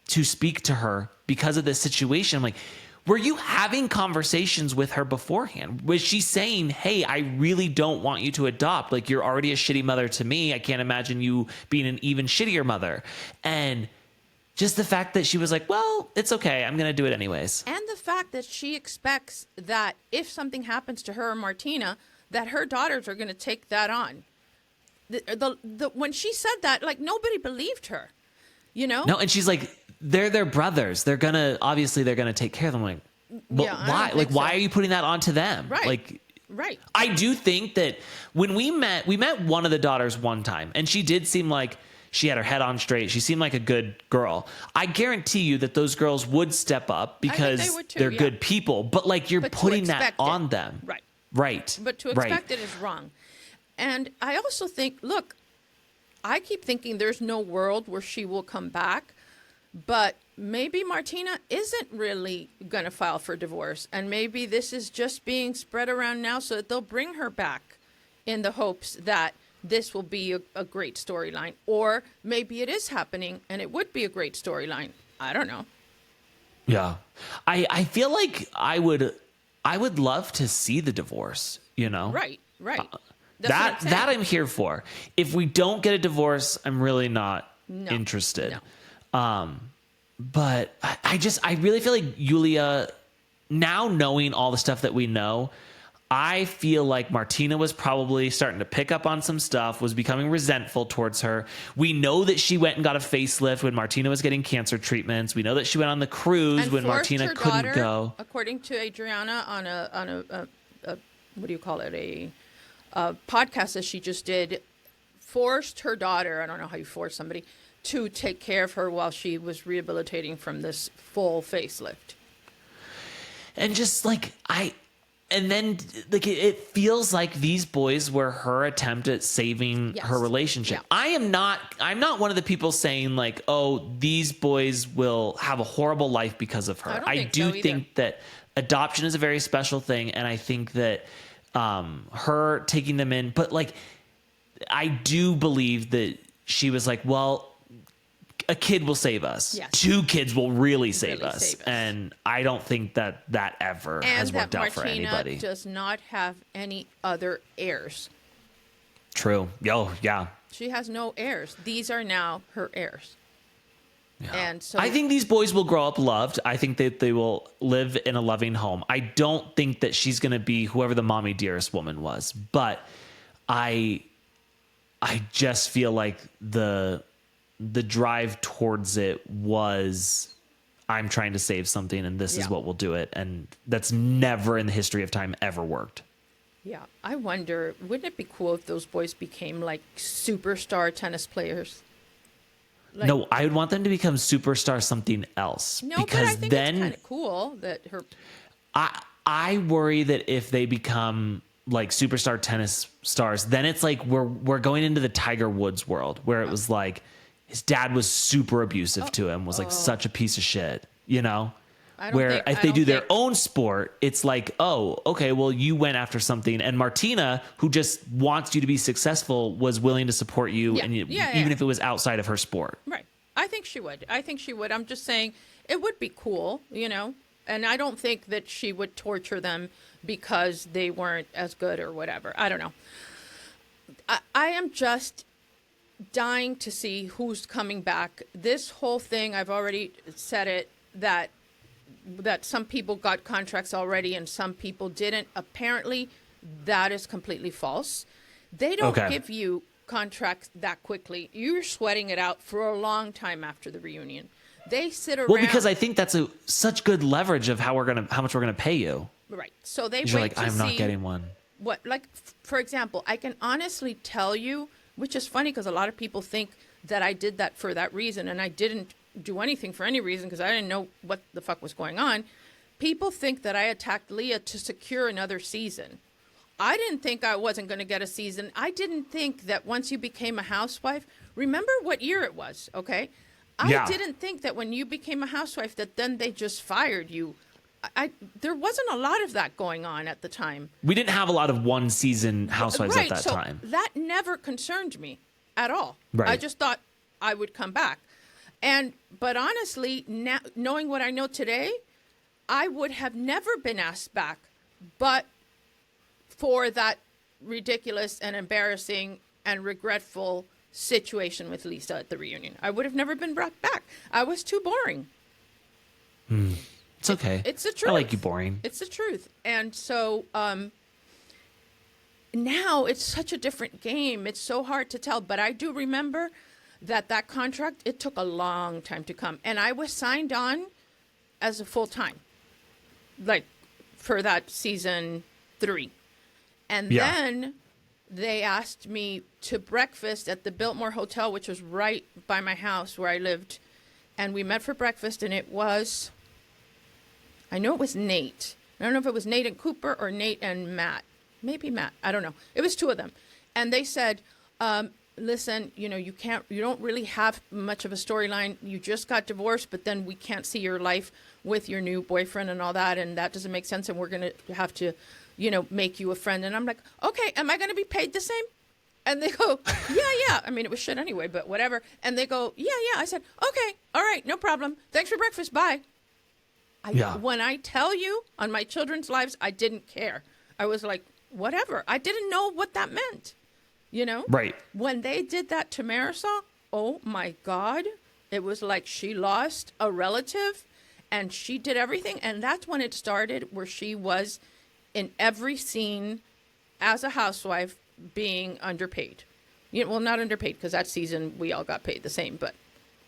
to speak to her because of this situation. I'm like, were you having conversations with her beforehand? Was she saying, hey, I really don't want you to adopt. Like, you're already a shitty mother to me. I can't imagine you being an even shittier mother. And just the fact that she was like, well, it's okay. I'm going to do it anyways. And the fact that she expects that if something happens to her or Martina, that her daughters are going to take that on. When she said that, like, nobody believed her, you know? No, and she's like, they're their brothers. They're going to take care of them. Like, why? Like, why are you putting that onto them? Right. Like, right. I do think that when we met one of the daughters one time, and she did seem like she had her head on straight. She seemed like a good girl. I guarantee you that those girls would step up because they're good people. But like, you're putting that on them. Right. Right. But to expect it is wrong. And I also think, look, I keep thinking there's no world where she will come back. But maybe Martina isn't really going to file for divorce. And maybe this is just being spread around now so that they'll bring her back in the hopes that this will be a great storyline. Or maybe it is happening and it would be a great storyline. I don't know. Yeah. I feel like I would love to see the divorce, you know? Right. That I'm here for. If we don't get a divorce, I'm really not interested. No. But I really feel like Julia, now knowing all the stuff that we know, I feel like Martina was probably starting to pick up on some stuff, was becoming resentful towards her. We know that she went and got a facelift when Martina was getting cancer treatments. We know that she went on the cruise when Martina couldn't go. According to Adriana on a what do you call it? A podcast that she just did, forced her daughter, I don't know how you force somebody, to take care of her while she was rehabilitating from this full facelift. And just like, and then like it feels like these boys were her attempt at saving her relationship. Yeah. I'm not one of the people saying like, oh, these boys will have a horrible life because of her. I do think that adoption is a very special thing. And I think that her taking them in, but like, I do believe that she was like, well, a kid will save us. Yes. 2 kids will really save us. And I don't think that ever has worked out for anybody. And Martina does not have any other heirs. True. Oh, yeah. She has no heirs. These are now her heirs. Yeah. And so I think these boys will grow up loved. I think that they will live in a loving home. I don't think that she's going to be whoever the mommy dearest woman was. But I just feel like the drive towards it was, I'm trying to save something and this is what will do it. And that's never in the history of time ever worked. Yeah. I wonder, wouldn't it be cool if those boys became like superstar tennis players? Like, no, I would want them to become superstar something else. No, because but I think then, it's kind of cool that her... I worry that if they become like superstar tennis stars, then it's like we're going into the Tiger Woods world where it was like, his dad was super abusive to him, was like such a piece of shit, you know? Where if they do their own sport, it's like, oh, okay, well, you went after something. And Martina, who just wants you to be successful, was willing to support you, even if it was outside of her sport. Right. I think she would. I'm just saying it would be cool, you know? And I don't think that she would torture them because they weren't as good or whatever. I don't know. I am just dying to see who's coming back. This whole thing, I've already said it, that some people got contracts already and some people didn't. Apparently, that is completely false. They don't give you contracts that quickly. You're sweating it out for a long time after the reunion. They sit around. Well, because I think that's such good leverage of how much we're gonna pay you. Right. So they wait like, I'm not getting one. What, like, for example, I can honestly tell you, which is funny because a lot of people think that I did that for that reason, and I didn't do anything for any reason because I didn't know what the fuck was going on. People think that I attacked Leah to secure another season. I didn't think I wasn't going to get a season. I didn't think that once you became a housewife, remember what year it was, okay? I didn't think that when you became a housewife that then they just fired you. There wasn't a lot of that going on at the time. We didn't have a lot of one season housewives at that time. That never concerned me at all. Right. I just thought I would come back. But honestly, now, knowing what I know today, I would have never been asked back, but for that ridiculous and embarrassing and regretful situation with Lisa at the reunion. I would have never been brought back. I was too boring. It's okay. It's the truth. I like you boring. It's the truth. And so now it's such a different game. It's so hard to tell. But I do remember that contract, it took a long time to come. And I was signed on as a full-time, like for that season 3. And then they asked me to breakfast at the Biltmore Hotel, which was right by my house where I lived. And we met for breakfast, and it was, I know it was Nate. I don't know if it was Nate and Cooper or Nate and Matt. Maybe Matt. I don't know. It was 2 of them. And they said, listen, you don't really have much of a storyline. You just got divorced, but then we can't see your life with your new boyfriend and all that. And that doesn't make sense. And we're going to have to, make you a friend. And I'm like, okay, am I going to be paid the same? And they go, yeah. I mean, it was shit anyway, but whatever. And they go, yeah. I said, okay, all right, no problem. Thanks for breakfast. Bye. When I tell you on my children's lives, I didn't care. I was like, whatever. I didn't know what that meant, Right. When they did that to Marisol, oh my God, it was like she lost a relative and she did everything. And that's when it started, where she was in every scene as a housewife being underpaid. Well, not underpaid, because that season we all got paid the same.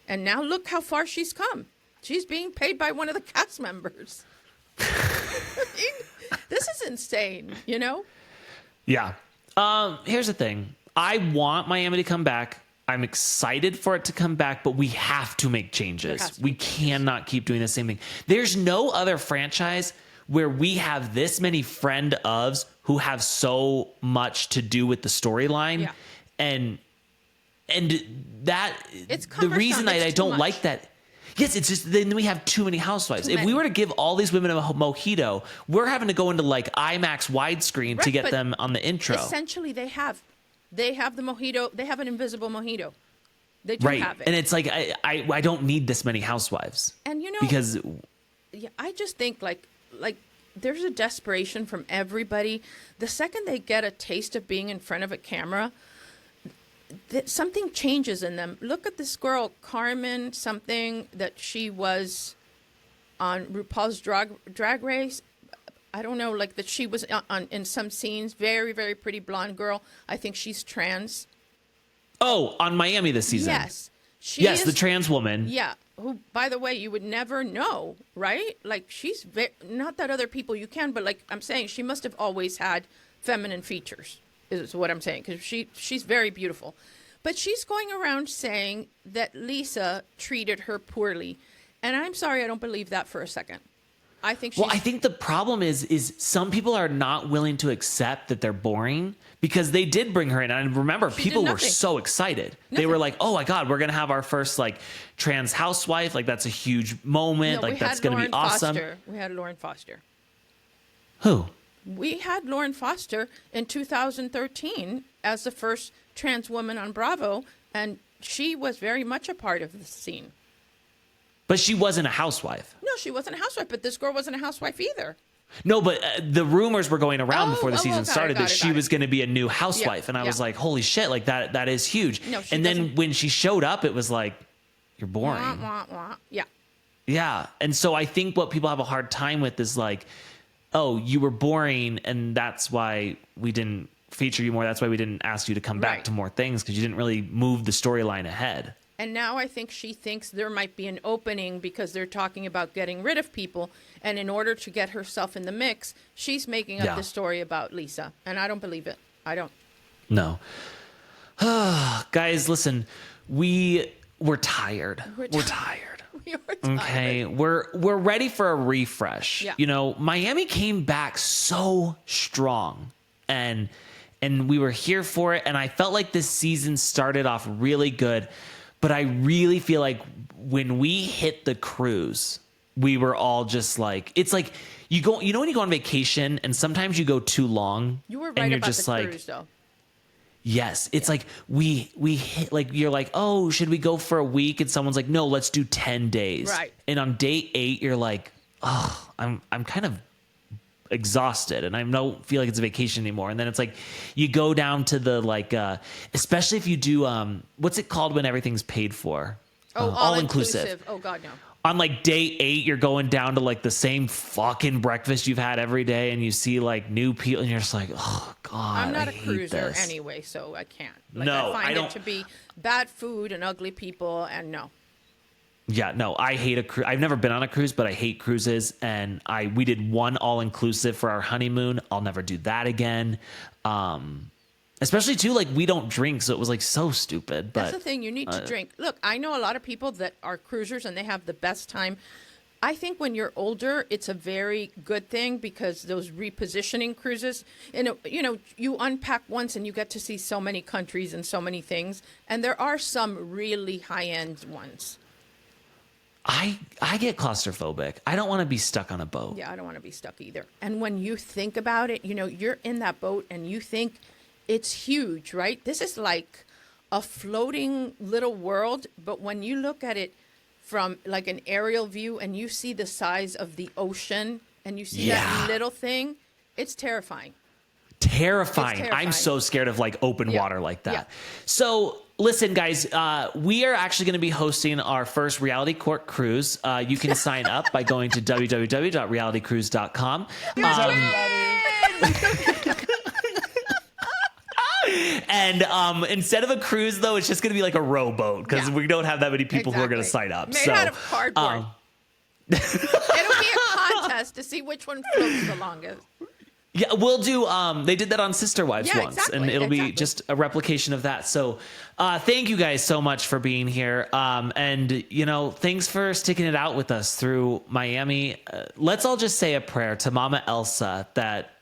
And now look how far she's come. She's being paid by one of the cast members. This is insane, Yeah. Here's the thing. I want Miami to come back. I'm excited for it to come back, but we have to make changes. We cannot keep doing the same thing. There's no other franchise where we have this many friend ofs who have so much to do with the storyline. Yeah. And that the reason I don't like that. Yes, it's just then we have too many housewives. If we were to give all these women a mojito, we're having to go into like IMAX widescreen to get them on the intro. Essentially, they have the mojito. They have an invisible mojito. They do have it. And it's like I don't need this many housewives. And because I just think like there's a desperation from everybody. The second they get a taste of being in front of a camera, something changes in them. Look at this girl, Carmen, something that she was on RuPaul's Drag Race. I don't know, like that she was in some scenes. Very, very pretty blonde girl. I think she's trans. Oh, on Miami this season. Yes. Yes, the trans woman. Yeah. Who, by the way, you would never know, right? Like she's not that other people you can, but like I'm saying, she must have always had feminine features. Is what I'm saying, because she's very beautiful. But she's going around saying that Lisa treated her poorly. And I'm sorry, I don't believe that for a second. I think I think the problem is some people are not willing to accept that they're boring, because they did bring her in. And remember, people were so excited. They were like, oh my God, we're going to have our first like trans housewife. Like that's a huge moment. Like that's going to be awesome. We had Lauren Foster. Who? We had Lauren Foster in 2013 as the first trans woman on Bravo, and she was very much a part of the scene. But she wasn't a housewife. No, she wasn't a housewife, but this girl wasn't a housewife either. No, but the rumors were going around before the season started that she was going to be a new housewife. And I was like, holy shit, like that is huge. No, and then when she showed up, it was like, you're boring. Yeah. Yeah. And so I think what people have a hard time with is like, oh, you were boring, and that's why we didn't feature you more. That's why we didn't ask you to come back to more things, because you didn't really move the storyline ahead. And now I think she thinks there might be an opening because they're talking about getting rid of people. And in order to get herself in the mix, she's making up the story about Lisa. And I don't believe it. I don't. No. Guys, listen, we're tired. We're tired. Okay, we're ready for a refresh. Yeah. Miami came back so strong, and we were here for it. And I felt like this season started off really good, but I really feel like when we hit the cruise, we were all just like, it's like you go, when you go on vacation and sometimes you go too long. You were right and you're about just the like, cruise, though. Yes, it's like we hit, like you're like, oh, should we go for a week? And someone's like, no, let's do 10 days. Right. And on day 8, you're like, oh, I'm kind of exhausted, and I don't feel like it's a vacation anymore. And then it's like you go down to the like, especially if you do what's it called when everything's paid for? All inclusive. Oh God, no. on like day 8, you're going down to like the same fucking breakfast you've had every day, and you see like new people, and you're just like, oh God, I'm not a cruiser anyway, so I can't. Like, no, I find it to be bad food and ugly people, and no. Yeah, no, I hate a cruise. I've never been on a cruise, but I hate cruises. And we did one all-inclusive for our honeymoon. I'll never do that again. Especially too, like, we don't drink, so it was like so stupid. But that's the thing, you need to drink. Look, I know a lot of people that are cruisers and they have the best time. I think when you're older, it's a very good thing because those repositioning cruises, and you unpack once and you get to see so many countries and so many things. And there are some really high-end ones. I get claustrophobic. I don't want to be stuck on a boat. Yeah, I don't want to be stuck either. And when you think about it, you're in that boat and you think it's huge, right? This is like a floating little world. But when you look at it from like an aerial view and you see the size of the ocean and you see that little thing, it's terrifying. Terrifying. I'm so scared of like open water like that. Yeah. So listen, guys, we are actually going to be hosting our first reality court cruise. You can sign up by going to www.realitycruise.com. And instead of a cruise, though, it's just going to be like a rowboat because we don't have that many people who are going to sign up. Made out of cardboard. It'll be a contest to see which one floats the longest. Yeah, we'll do. They did that on Sister Wives once, and it'll be just a replication of that. So, thank you guys so much for being here, and thanks for sticking it out with us through Miami. Let's all just say a prayer to Mama Elsa that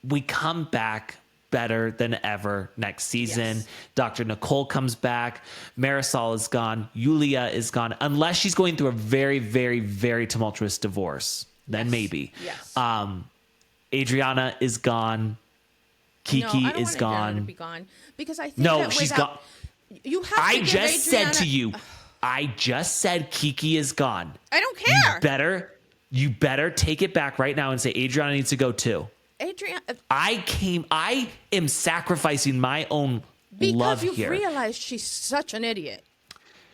we come back better than ever next season. Yes. Dr. Nicole comes back. Marisol is gone. Julia is gone, unless she's going through a very, very, very tumultuous divorce. Then maybe. Yes. Adriana is gone. Kiki is gone. Adriana to be gone because I think she's gone. You have. I just said to you. I just said Kiki is gone. I don't care. You better take it back right now and say Adriana needs to go too. Adriana. I am sacrificing my own love here. Because you've realized she's such an idiot.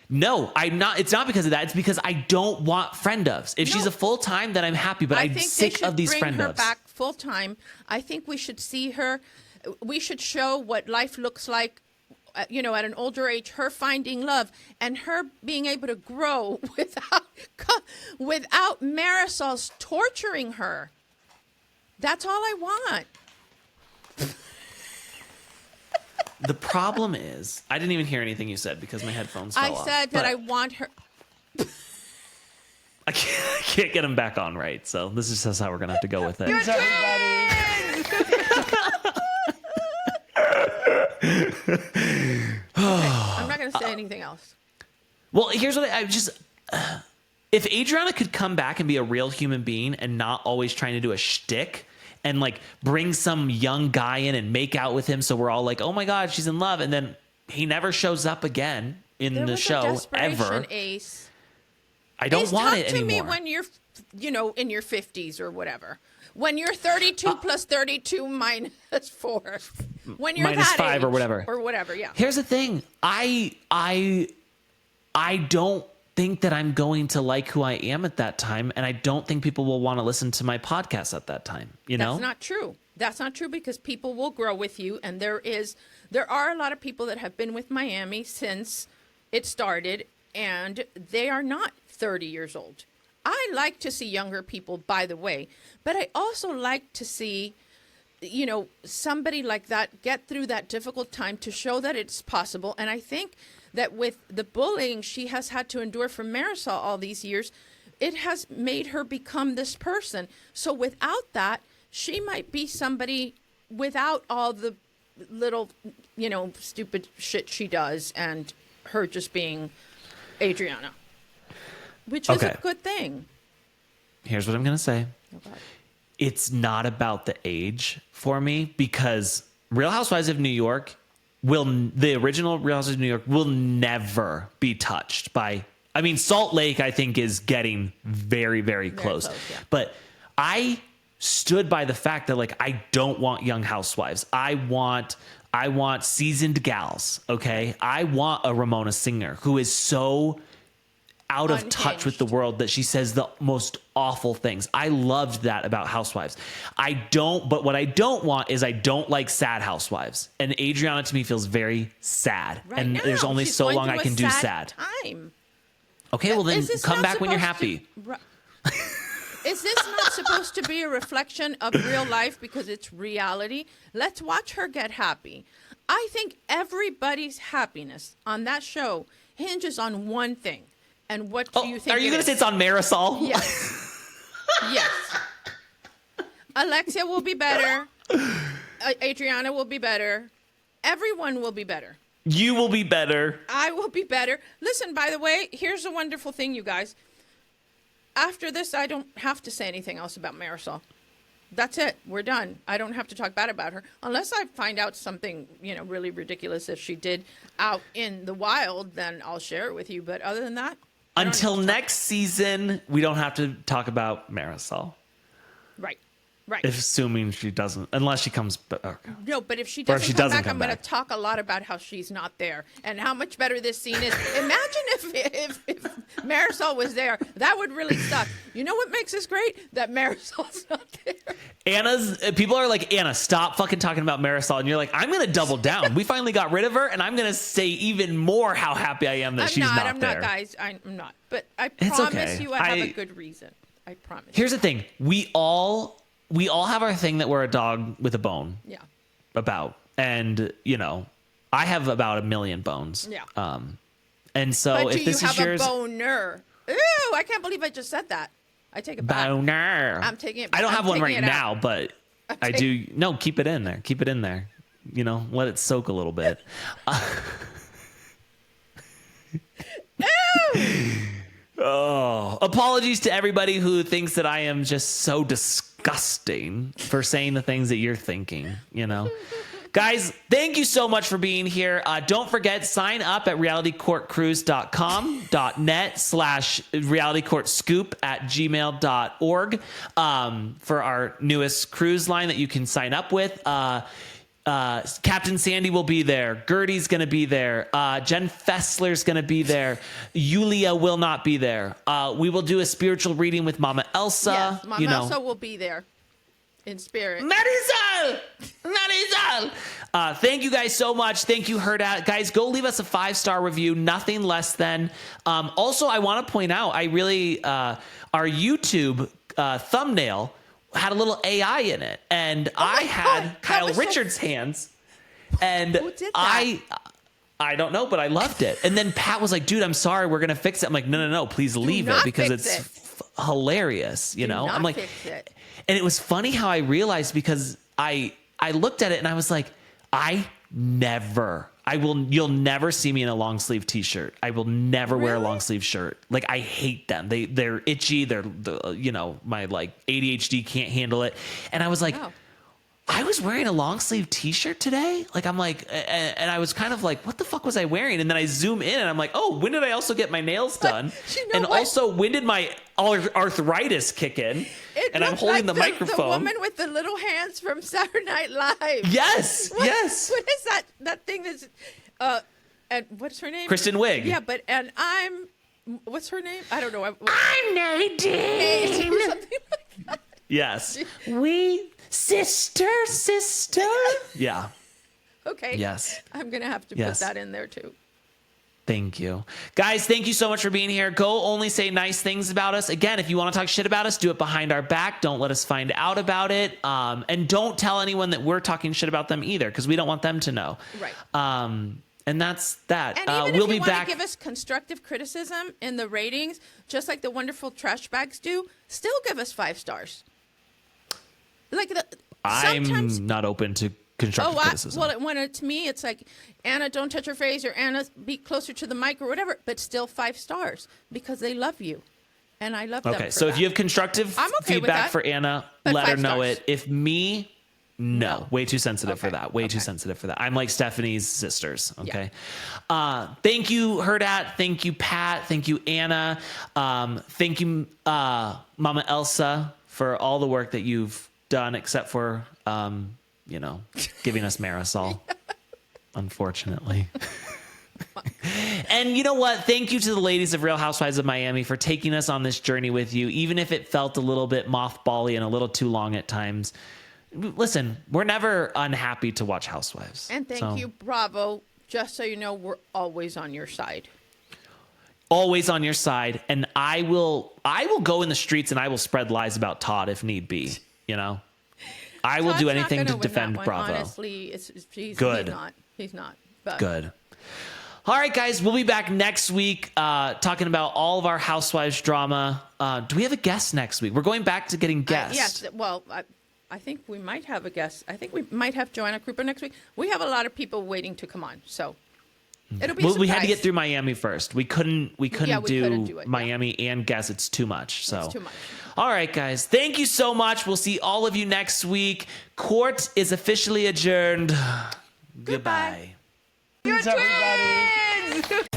No, I'm not. It's not because of that. It's because I don't want friend-ofs. If she's a full-time, then I'm happy, but I'm sick of these friend-ofs. I think they should bring her back full-time. I think we should see her. We should show what life looks like, at an older age, her finding love and her being able to grow without Marisol's torturing her. That's all I want. The problem is, I didn't even hear anything you said because my headphones fell off. I said that I want her. I can't get them back on right, so this is just how we're going to have to go with it. I'm not going to say anything else. Well, here's what if Adriana could come back and be a real human being and not always trying to do a shtick and like bring some young guy in and make out with him, so we're all like, oh my God, she's in love, and then he never shows up again in the show ever. Ace. I don't want it anymore. Talk to me when you're, in your 50s or whatever. When you're 32 plus 32 minus 4. When you're minus that 5 age, or whatever. Or whatever, yeah. Here's the thing. I don't think that I'm going to like who I am at that time, and I don't think people will want to listen to my podcast at that time. That's not true. That's not true because people will grow with you, and there are a lot of people that have been with Miami since it started, and they are not 30 years old. I like to see younger people, by the way, but I also like to see, somebody like that get through that difficult time to show that it's possible. And I think that with the bullying she has had to endure from Marisol all these years, it has made her become this person. So without that, she might be somebody without all the little, stupid shit she does and her just being Adriana. Which is a good thing. Here's what I'm going to say. Okay. It's not about the age for me because Real Housewives of New York the original Real Housewives of New York will never be touched by, Salt Lake, I think, is getting very, very close. Yeah. But I stood by the fact that, I don't want young housewives. I want seasoned gals, okay? I want a Ramona Singer who is so out of touch with the world that she says the most awful things. I loved that about Housewives. But what I don't want is I don't like sad housewives. And Adriana to me feels very sad. Right and now, there's only so long I can do sad. Time. Okay, well then come back when you're happy. Is this not supposed to be a reflection of real life because it's reality? Let's watch her get happy. I think everybody's happiness on that show hinges on one thing. And what do you think? Are you going to say it's on Marisol? Yes. Yes. Alexia will be better. Adriana will be better. Everyone will be better. You will be better. I will be better. Listen, by the way, here's a wonderful thing, you guys. After this, I don't have to say anything else about Marisol. That's it. We're done. I don't have to talk bad about her unless I find out something, really ridiculous. If she did out in the wild, then I'll share it with you. But other than that, until next season, we don't have to talk about Marisol. Right. Right. Assuming she doesn't, unless she comes back. Okay. No, but if she doesn't come back, I'm going to talk a lot about how she's not there and how much better this scene is. Imagine if Marisol was there. That would really suck. You know what makes this great? That Marisol's not there. People are like, Anna, stop fucking talking about Marisol. And you're like, I'm going to double down. We finally got rid of her, and I'm going to say even more how happy I am that she's not there. I'm not, guys. I'm not. But I promise you I have a good reason. I promise. Here's the thing. We all have our thing that we're a dog with a bone. Yeah. About. And, I have about 1 million bones. Yeah. And so but if this is yours. But do you have a boner? Ew, I can't believe I just said that. I take it back. Boner. I'm taking it back. I don't have one right now, but I do. No, keep it in there. Keep it in there. Let it soak a little bit. Ew! Oh, apologies to everybody who thinks that I am just so disgusting for saying the things that you're thinking, Guys, thank you so much for being here. Don't forget, sign up at realitycourtcruise.com.net/realitycourtscoop@gmail.org for our newest cruise line that you can sign up with. Captain Sandy will be there. Guerdy's going to be there. Jen Fessler's going to be there. Julia will not be there. We will do a spiritual reading with Mama Elsa. Yes, Mama Elsa will be there in spirit. Marisol! Thank you guys so much. Thank you, Hurrdat. Guys, go leave us a 5-star review. Nothing less than. Also, I want to point out, our YouTube thumbnail had a little AI in it, and I had Kyle Richards' hands, and who did that? I don't know, but I loved it. And then Pat was like, "Dude, I'm sorry, we're gonna fix it." I'm like, "No, please leave it because it's hilarious." I'm like, fix it. And it was funny how I realized because I looked at it and I was like, you'll never see me in a long sleeve t-shirt. I will never wear a long sleeve shirt. Like, I hate them. They're itchy. My ADHD can't handle it. And I was like, I was wearing a long sleeve t-shirt today. Like, I'm like, and I was kind of like, what the fuck was I wearing? And then I zoom in and I'm like, oh, when did I also get my nails done? Also, when did my arthritis kick in? I'm holding the microphone. The woman with the little hands from Saturday Night Live. Yes. Yes. What is that thing that's, and what's her name? Kristen Wiig. Yeah, what's her name? I don't know. I'm Nadine. Something like that. Yes. Sister. Yeah. Okay. Yes. I'm going to have to put that in there too. Thank you. Guys, thank you so much for being here. Go only say nice things about us. Again, if you want to talk shit about us, do it behind our back. Don't let us find out about it. And don't tell anyone that we're talking shit about them either, because we don't want them to know. Right. And that's that. And even we'll if you be back. Want to give us constructive criticism in the ratings, just like the wonderful trash bags do, still give us 5 stars. I'm not open to constructive criticism. When it's me, it's like, Anna, don't touch her face, or Anna, be closer to the mic, or whatever. But still 5 stars because they love you, and I love them. Okay, so if you have constructive feedback for Anna, let her know it. If me, no, way too sensitive for that. Way too sensitive for that. I'm like Stephanie's sisters. Okay. Yeah. Thank you, Hurrdat. Thank you, Pat. Thank you, Anna. Thank you, Mama Elsa, for all the work that you've done, except for giving us Marisol. Unfortunately. And you know what? Thank you to the ladies of Real Housewives of Miami for taking us on this journey with you, even if it felt a little bit mothball-y and a little too long at times. Listen, we're never unhappy to watch Housewives. And thank you, Bravo. Just so you know, we're always on your side. Always on your side. And I will go in the streets and I will spread lies about Todd if need be. You know, I will do anything to defend Bravo. Honestly, good. He's not. But. Good. All right, guys, we'll be back next week talking about all of our Housewives drama. Do we have a guest next week? We're going back to getting guests. Yes. Well, I think we might have a guest. I think we might have Joanna Krupa next week. We have a lot of people waiting to come on, so it'll be a surprise. We had to get through Miami first. We couldn't do it, Miami and guests. It's too much. So it's too much. All right, guys. Thank you so much. We'll see all of you next week. Court is officially adjourned. Goodbye. You're twins!